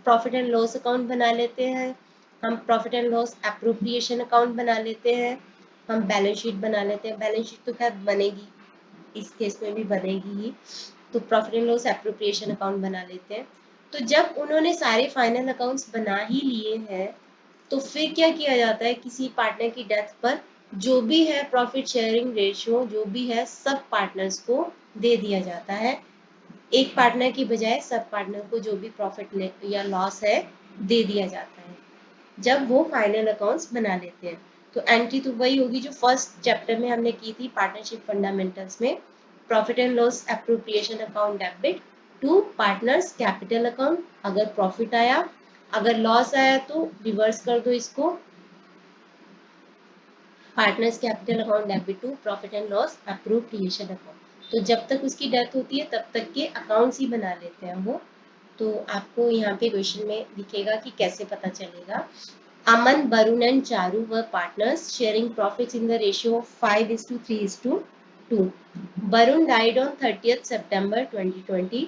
प्रॉफिट एंड लॉस अकाउंट बना लेते हैं, हम profit and loss appropriation account बना लेते हैं, हम बैलेंस शीट बना लेते हैं। बैलेंस शीट तो खैर बनेगी, इस केस में भी बनेगी ही, तो profit and loss appropriation account बना लेते हैं। तो जब उन्होंने सारे फाइनल अकाउंट्स बना ही लिए हैं तो फिर क्या किया जाता है, किसी पार्टनर की डेथ पर जो भी है प्रॉफिट शेयरिंग रेशियो जो भी है सब पार्टनर्स को दे दिया जाता है। एक पार्टनर की बजाय सब पार्टनर को जो भी प्रॉफिट या लॉस है दे दिया जाता है जब वो फाइनल अकाउंट्स बना लेते हैं। तो एंट्री तो वही होगी जो फर्स्ट चैप्टर में हमने की थी पार्टनरशिप फंडामेंटल्स में, profit and loss appropriation account debit to partners capital account. अगर प्रॉफिट आया, अगर लॉस आया तो रिवर्स कर दो इसको, partners capital account debit to profit and loss appropriation account. तो जब तक उसकी डेथ होती है तब तक के अकाउंट्स ही बना लेते हैं वो। तो आपको यहाँ पे क्वेश्चन में दिखेगा कि कैसे पता चलेगा। Aman, Barun and Charu were partners sharing profits in the ratio of 5:3:2. Barun died on 30th September 2020.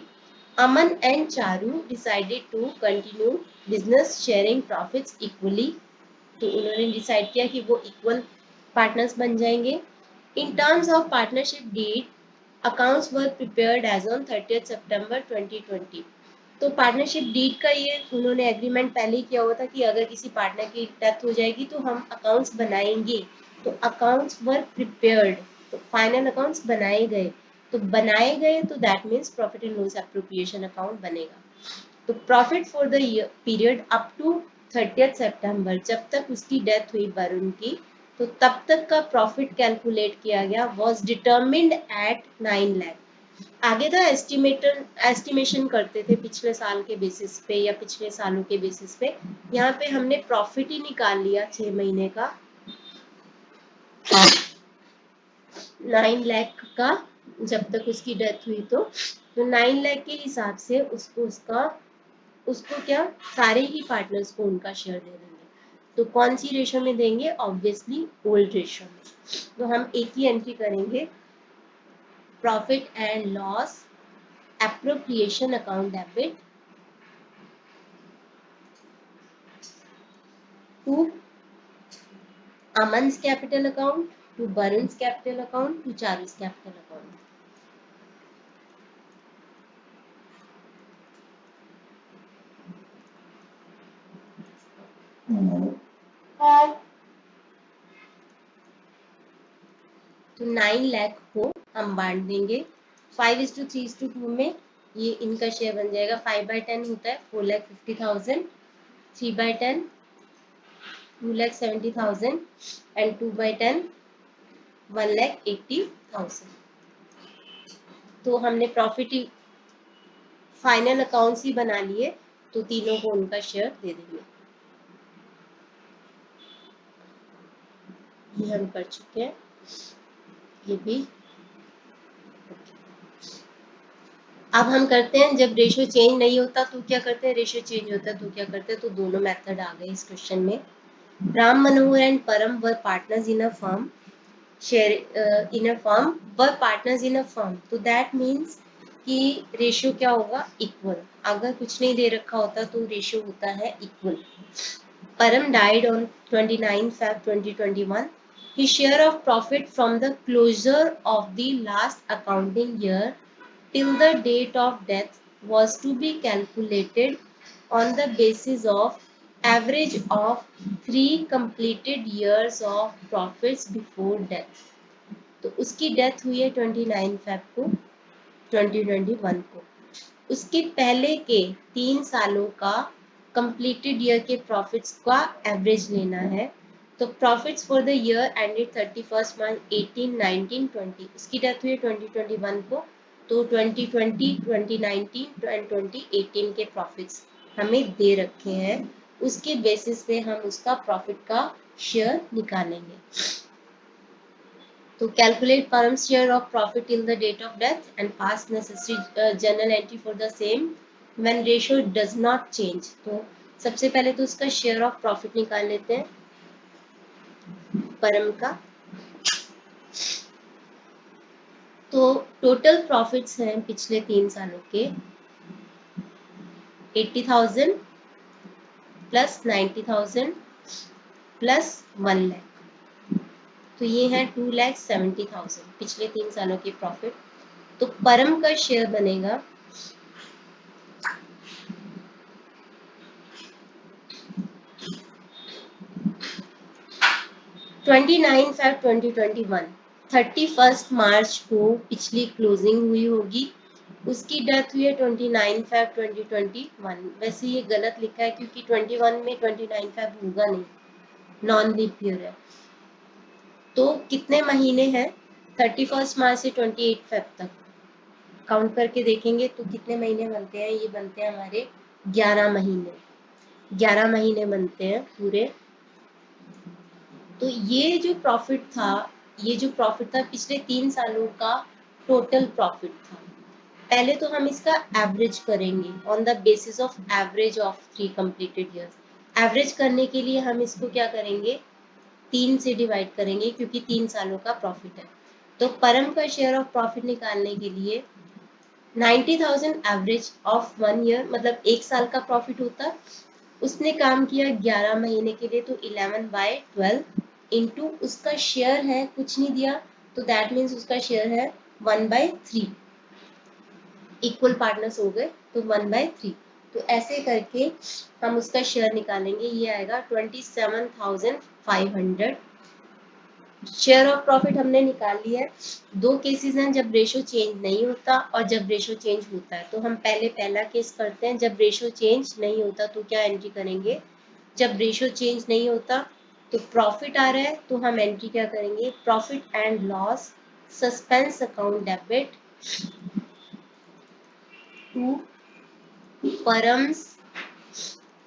Aman and Charu decided to continue business sharing profits equally. तो उन्होंने डिसाइड किया कि वो इक्वल पार्टनर्स बन जाएंगे। In terms of partnership deed accounts were prepared as on 30th September 2020। तो partnership deed का ये उन्होंने एग्रीमेंट पहले ही किया हुआ था कि अगर किसी पार्टनर की डेथ हो जाएगी तो हम अकाउंट्स बनाएंगे। तो अकाउंट्स वर प्रिपेयर्ड, तो फाइनल अकाउंट्स बनाए गए, तो बनाए गए तो that means profit and loss appropriation account बनेगा। तो profit for the period up to 30th September, जब तक उसकी डेथ हुई वरुण की, तो तब तक का प्रॉफिट कैलकुलेट किया गया, वॉज डिटर्मिन्ड एट 9 लाख। आगे था एस्टिमेटर, एस्टिमेशन करते थे पिछले साल के बेसिस पे या पिछले सालों के बेसिस पे, यहाँ पे हमने प्रॉफिट ही निकाल लिया 6 महीने का 9 लाख का, जब तक उसकी डेथ हुई तो 9 लाख के हिसाब से उसको क्या सारे ही पार्टनर्स को उनका शेयर दे देंगे। तो कौन सी रेशो में देंगे, ऑब्वियसली ओल्ड रेशो में। तो हम एक ही एंट्री करेंगे, profit and loss appropriation account debit to Aman's capital account, to Barun's capital account, to Charu's capital account. तो 9 लाख को हम बांट देंगे 5:3:2 में, ये इनका शेयर बन जाएगा। 5/10 होता है 4,50,000, 3/10 2,70,000 एंड 2/10 1,80,000। तो हमने प्रॉफिट फाइनल अकाउंट्स ही बना लिए, तो तीनों को उनका शेयर दे देंगे। ये हम कर चुके हैं। ये भी। अब हम करते हैं, जब रेशियो चेंज नहीं होता तो क्या करते हैं, रेशियो चेंज होता है तो क्या करते हैं, तो दोनों मेथड आ गए इस क्वेश्चन में। राम मनोहर एंड परम वर partners in a firm, share in a firm, were partners in a firm, तो दैट मीन्स कि रेशियो क्या होगा, इक्वल। अगर कुछ नहीं दे रखा होता तो रेशियो होता है इक्वल। परम died on 29 Feb 2021. His share of profit from the closure of the last accounting year till the date of death was to be calculated on the basis of average of 3 completed years of profits before death. तो उसकी death हुई है 29 Feb को 2021 को। उसके पहले के 3 सालों का कंप्लीटेड ईयर के प्रॉफिट्स का एवरेज लेना है। तो profits for the year ended 31 मार्च 18, 19, 20, उसकी डेथ हुई 2021 को, तो 2020, 2019 एंड 2018 के प्रॉफिट्स हमें दे रखे हैं, उसके बेसिस पे हम उसका प्रॉफिट का शेयर निकालेंगे। To calculate firm's share of profit till the date of death and pass necessary journal entry for the same when ratio does not change। तो सबसे पहले तो उसका शेयर ऑफ प्रॉफिट निकाल लेते हैं परम का। तो टोटल प्रॉफिट्स हैं पिछले 3 सालों के 80,000 प्लस 90,000 प्लस 1 लाख, तो ये है 2,70,000 पिछले 3 सालों के प्रॉफिट। तो परम का शेयर बनेगा 29 Feb 2021, 31 मार्च को पिछली क्लोजिंग हुई होगी, उसकी डेथ हुई है 29 Feb 2021। वैसे ये गलत लिखा है क्योंकि 21 में 29 Feb होगा नहीं, नॉन लीप ईयर है। तो कितने महीने हैं 31 मार्च से 28 Feb तक, काउंट करके देखेंगे तो कितने महीने बनते हैं, ये बनते हैं हमारे 11 महीने, 11 महीने बनते हैं पूरे। तो ये जो प्रॉफिट था, ये जो प्रॉफिट था पिछले 3 सालों का टोटल प्रॉफिट था। पहले तो हम इसका एवरेज करेंगे on the basis of average of 3 completed years. Average करने के लिए हम इसको क्या करेंगे, 3 से डिवाइड करेंगे क्योंकि 3 सालों का प्रॉफिट है। तो परम का शेयर ऑफ प्रॉफिट निकालने के लिए 90,000 एवरेज ऑफ 1 ईयर, मतलब 1 साल का प्रॉफिट होता, उसने काम किया 11 महीने के लिए, तो 11/12 इंटू उसका शेयर है कुछ नहीं दिया, तो दैट मीन्स उसका शेयर है 1/3, इक्वल पार्टनर्स हो गए तो 1/3। तो ऐसे करके हम उसका शेयर निकालेंगे, ये आएगा 27,500। शेयर ऑफ प्रॉफिट हमने निकाल लिया है। 2 केसेस हैं, जब रेशो चेंज नहीं होता और जब रेशो चेंज होता है। तो हम पहले पहला केस करते हैं, जब रेशो चेंज नहीं होता तो क्या एंट्री करेंगे, जब रेशो चेंज नहीं होता तो प्रॉफिट आ रहा है तो हम एंट्री क्या करेंगे, profit and loss suspense account debit to Param's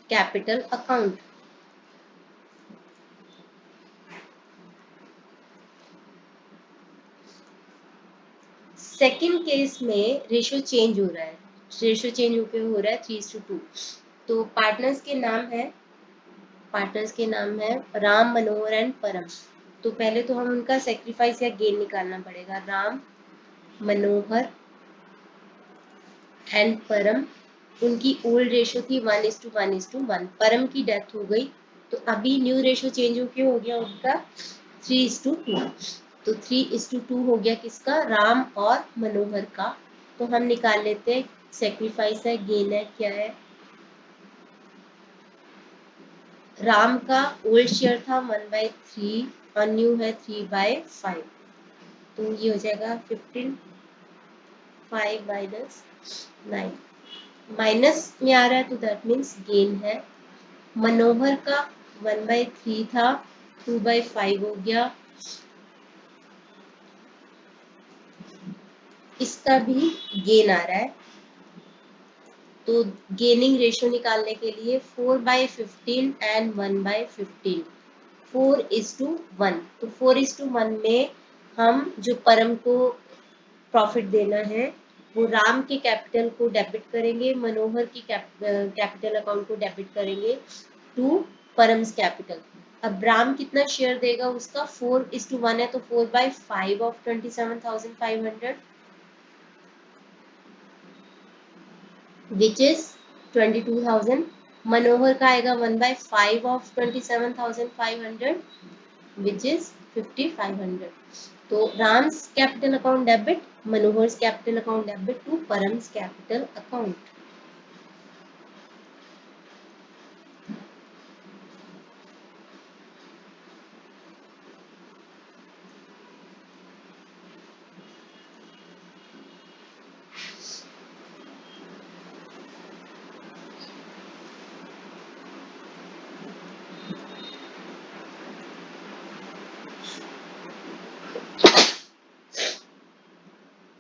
capital account. Second case में रेशियो चेंज हो रहा है, रेशियो चेंज होकर हो रहा है 3:2। तो पार्टनर्स के नाम है, पार्टनर्स के नाम है राम मनोहर एंड परम। तो पहले तो हम उनका सेक्रीफाइस या गेन निकालना पड़ेगा। राम मनोहर एंड परम, उनकी ओल्ड रेशियो थी 1:1:1। परम की डेथ हो गई तो अभी न्यू रेशियो चेंज होके हो गया उनका 3:2। तो 3:2 हो गया किसका, राम और मनोहर का। तो हम निकाल लेते हैं, सेक्रीफाइस है गेन है क्या है, राम का ओल्ड शेयर था 1/3 और न्यू है 3/5। तो ये हो जाएगा 15, 5 माइनस 9, माइनस में आ रहा है तो दैट मीन्स गेन है। मनोहर का 1/3 था 2/5 हो गया, इसका भी गेन आ रहा है। तो गेनिंग रेशियो निकालने के लिए 4/15 एंड 1/15, 4:1। तो 4:1 में हम जो परम को प्रॉफिट देना है वो राम के कैपिटल को डेबिट करेंगे, मनोहर की कैपिटल अकाउंट को डेबिट करेंगे टू परम्स कैपिटल। अब राम कितना शेयर देगा उसका 4:1 है, तो 4/5 ऑफ 27,500 विच इज 22,000। मनोहर का आएगा 1/5 ऑफ 27,500 विच इज 5,500। तो Ram's capital account debit, Manohar's capital account debit to Param's capital account.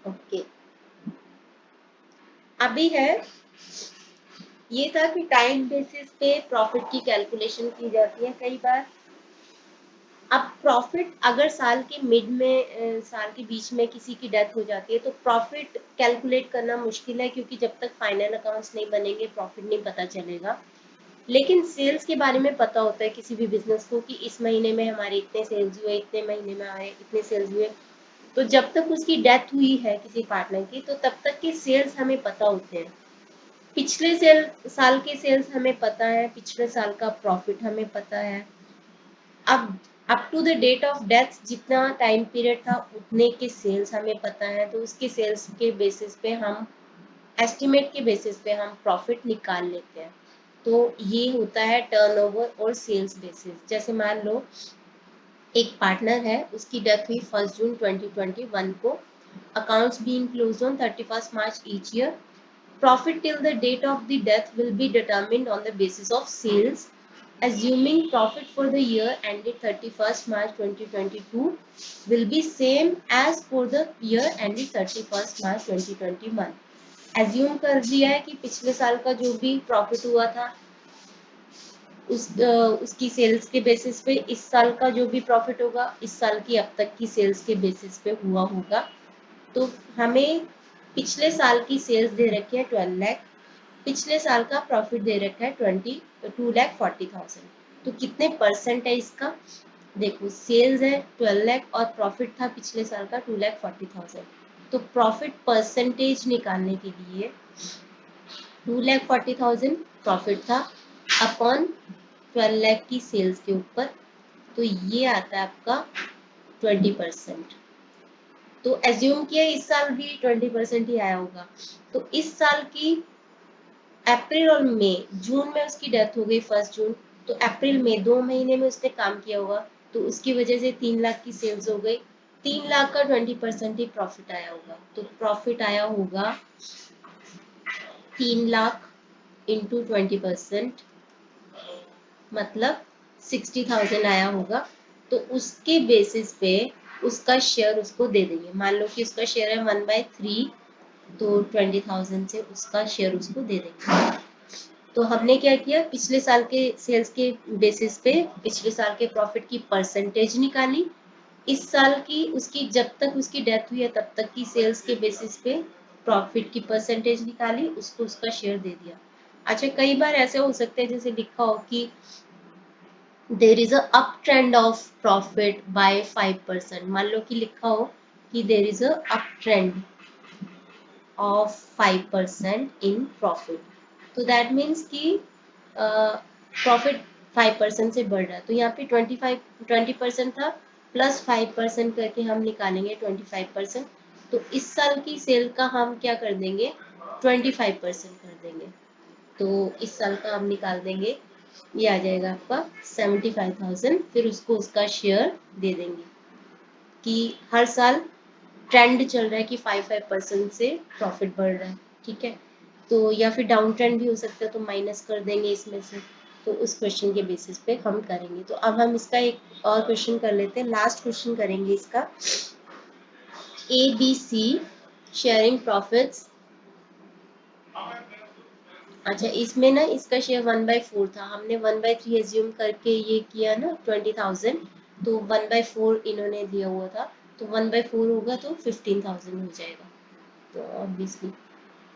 Okay, अभी है ये था कि टाइम बेसिस पे प्रॉफिट की कैलकुलेशन की जाती है कई बार। अब प्रॉफिट अगर साल के मिड में साल के बीच में किसी की डेथ हो जाती है तो प्रॉफिट कैलकुलेट करना मुश्किल है, क्योंकि जब तक फाइनल अकाउंट्स नहीं बनेंगे प्रॉफिट नहीं पता चलेगा। लेकिन सेल्स के बारे में पता होता है किसी भी बिजनेस को कि इस महीने में हमारे इतने सेल्स हुए, इतने महीने में हमारे इतने सेल्स हुए। तो जब तक उसकी डेथ हुई है किसी पार्टनर की तो तब तक के सेल्स हमें पता होते हैं। पिछले साल के सेल्स हमें पता है, पिछले साल का प्रॉफिट हमें पता है। अब up to the date of death जितना टाइम पीरियड था उतने के सेल्स हमें पता है, तो उसके सेल्स के बेसिस पे हम एस्टिमेट के बेसिस पे हम प्रॉफिट निकाल लेते हैं। तो ये होता है टर्नओवर और सेल्स बेसिस। जैसे मान लो एक पार्टनर है, उसकी डेथ हुई 1 जून 2021 को, accounts being closed on 31 March each year. Profit till the date of the death will be determined on the basis of sales. Assuming profit for the year ended 31st March 2022 will be same as for the year ended 31st March 2021. Assume कर दिया है कि पिछले साल का जो भी profit हुआ था उसकी सेल्स के बेसिस पे इस साल का जो भी प्रॉफिट होगा इस साल की अब तक की सेल्स के बेसिस पे हुआ होगा। तो हमें पिछले साल की सेल्स दे रखी है 12 लाख, पिछले साल का प्रॉफिट दे रखा है 2,40,000। तो कितने परसेंट है इसका, देखो सेल्स है 12 लाख और प्रॉफिट था पिछले साल का 2,40,000। तो प्रॉफिट परसेंटेज निकालने के लिए 2,40,000 प्रॉफिट था अपॉन 12 लाख की सेल्स के ऊपर, तो ये आता है आपका 20%। तो एज्यूम किया इस साल भी 20% ही आया होगा। तो इस साल की अप्रैल और मई, जून में उसकी डेथ हो गई 1 जून, तो अप्रैल में 2 महीने में उसने काम किया होगा, तो उसकी वजह से 3 लाख की सेल्स हो गई। 3 लाख का 20% ही प्रॉफिट आया होगा, तो प्रॉफिट आया होगा 3 लाख इंटू 20%, मतलब 60,000 आया होगा। तो उसके बेसिस पे उसका शेयर उसको दे देंगे। मान लो कि उसका शेयर है 1/3, तो 20,000 से उसका शेयर उसको दे देंगे। तो हमने क्या किया, पिछले साल के सेल्स के बेसिस पे पिछले साल के प्रॉफिट की परसेंटेज निकाली, इस साल की उसकी जब तक उसकी डेथ हुई है तब तक की सेल्स के बेसिस पे प्रॉफिट की परसेंटेज निकाली, उसको उसका शेयर दे दिया। अच्छा, कई बार ऐसे हो सकते हैं जैसे लिखा हो कि there is a up trend of profit by 5%। मान लो कि लिखा हो कि there is a up trend of 5% in profit, तो that means कि प्रॉफिट 5% से बढ़ रहा है। तो यहाँ पे 20% था प्लस 5% करके हम निकालेंगे 25%। तो इस साल की सेल का हम क्या कर देंगे, 25% कर देंगे। तो इस साल का हम निकाल देंगे, ये आ जाएगा आपका 75,000। फिर उसको उसका शेयर दे देंगे कि हर साल ट्रेंड चल रहा है कि 5% से प्रॉफिट बढ़ रहा है, ठीक है। तो या फिर डाउन ट्रेंड भी हो सकता है, तो माइनस कर देंगे इसमें से। तो उस क्वेश्चन के बेसिस पे हम करेंगे। तो अब हम इसका एक और क्वेश्चन कर लेते हैं, लास्ट क्वेश्चन करेंगे इसका। ABC sharing profits. अच्छा, इसमें ना इसका शेयर 1/4 था, हमने 1/3 एज्यूम करके ये किया ना 20,000, तो 1/4 इन्होंने दिया हुआ था, तो 1/4 होगा तो 15,000 हो जाएगा, तो ऑब्वियसली।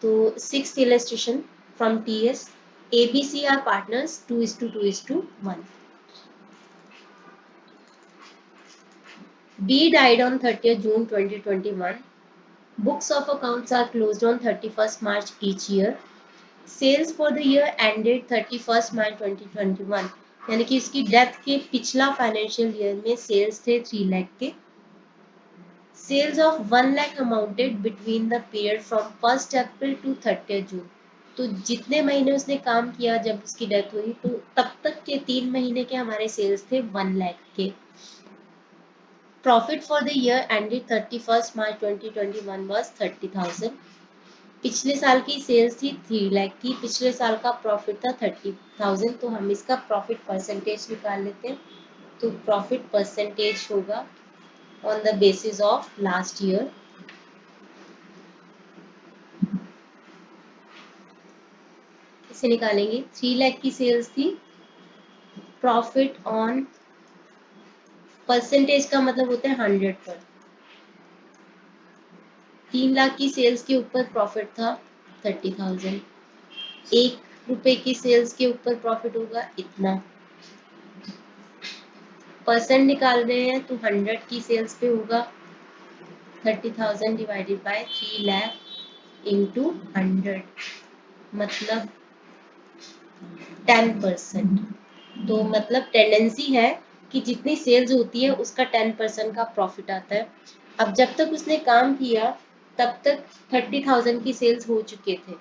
तो 6th illustration from TS, ABC are partners 2:2:1. B died on 30th June 2021. Books of accounts are closed on 31st March each year. Sales for the year ended 31st March 2021. यानी कि इसकी डेथ के पिछला financial year में sales थे 3 लाख के. Sales of 1 lakh amounted between the period from 1st April to 30th June. तो जितने महीने उसने काम किया जब उसकी डेथ हुई, तो तब तक के 3 महीने के हमारे सेल्स थे 1 लाख के. Profit for the year ended 31st March 2021 was 30,000. पिछले साल की सेल्स थी 3 लाख की, पिछले साल का प्रॉफिट था 30,000. तो हम इसका प्रॉफिट परसेंटेज निकाल लेते हैं. तो प्रॉफिट परसेंटेज होगा on the basis of last year. इसे निकालेंगे. 3 लाख की सेल्स थी, प्रॉफिट ऑन परसेंटेज का मतलब होता है 100 पर. 3 लाख की सेल्स के ऊपर प्रॉफिट था 30,000. 1 रुपए की सेल्स के ऊपर प्रॉफिट होगा इतना. परसेंट निकाल रहे हैं तो 100 की सेल्स पे होगा 30,000 डिवाइडेड बाय 3 लाख इंटू 100, मतलब 10%. तो मतलब टेंडेंसी है कि जितनी सेल्स होती है उसका 10% का प्रॉफिट आता है. अब जब तक उसने काम किया तब तक 30,000 की सेल्स हो चुके थे,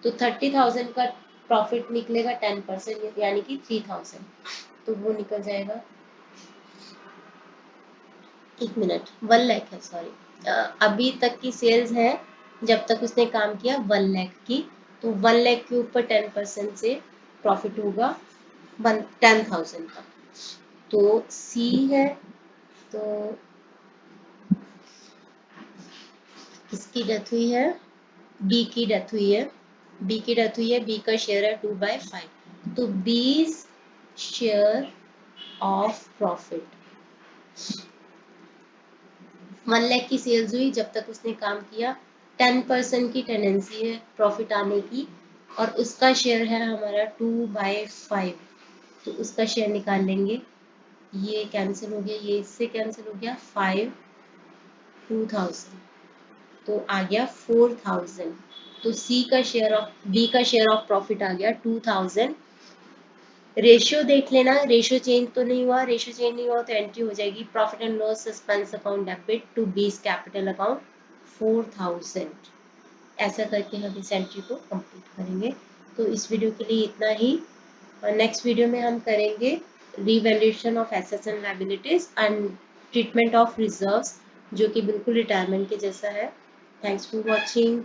तो 30,000 का प्रॉफिट निकलेगा 10%, यानी कि 3,000. तो वो निकल जाएगा, 1 मिनट, 1 लाख है, सॉरी. अभी तक की सेल्स है जब तक उसने काम किया 1 लाख की, तो 1 लाख के ऊपर 10% से प्रॉफिट होगा 10,000 का. तो सी है, तो किसकी डेथ हुई है? बी की डेथ हुई है. बी की डेथ हुई है, बी का शेयर है 2/5. तो B share of profit, 1 lakh की सेल्स हुई जब तक उसने काम किया, 10% की टेंडेंसी है प्रॉफिट आने की, और उसका शेयर है हमारा 2/5. तो उसका शेयर निकाल लेंगे. ये कैंसिल हो गया, ये इससे कैंसिल हो गया, 5 2000, तो आ गया 4000. तो सी का शेयर ऑफ, बी का शेयर ऑफ प्रॉफिट आ गया 2000. रेशियो देख लेना, रेशियो चेंज तो नहीं हुआ. रेशियो चेंज नहीं हुआ तो एंट्री हो जाएगी profit and loss suspense account debit to B's capital account 4000. ऐसा करके हम इस एंट्री को कंप्लीट करेंगे. तो इस वीडियो के लिए इतना ही. नेक्स्ट वीडियो में हम करेंगे revaluation of assets and liabilities and treatment of reserves, जो कि बिल्कुल रिटायरमेंट के जैसा है. Thanks for watching.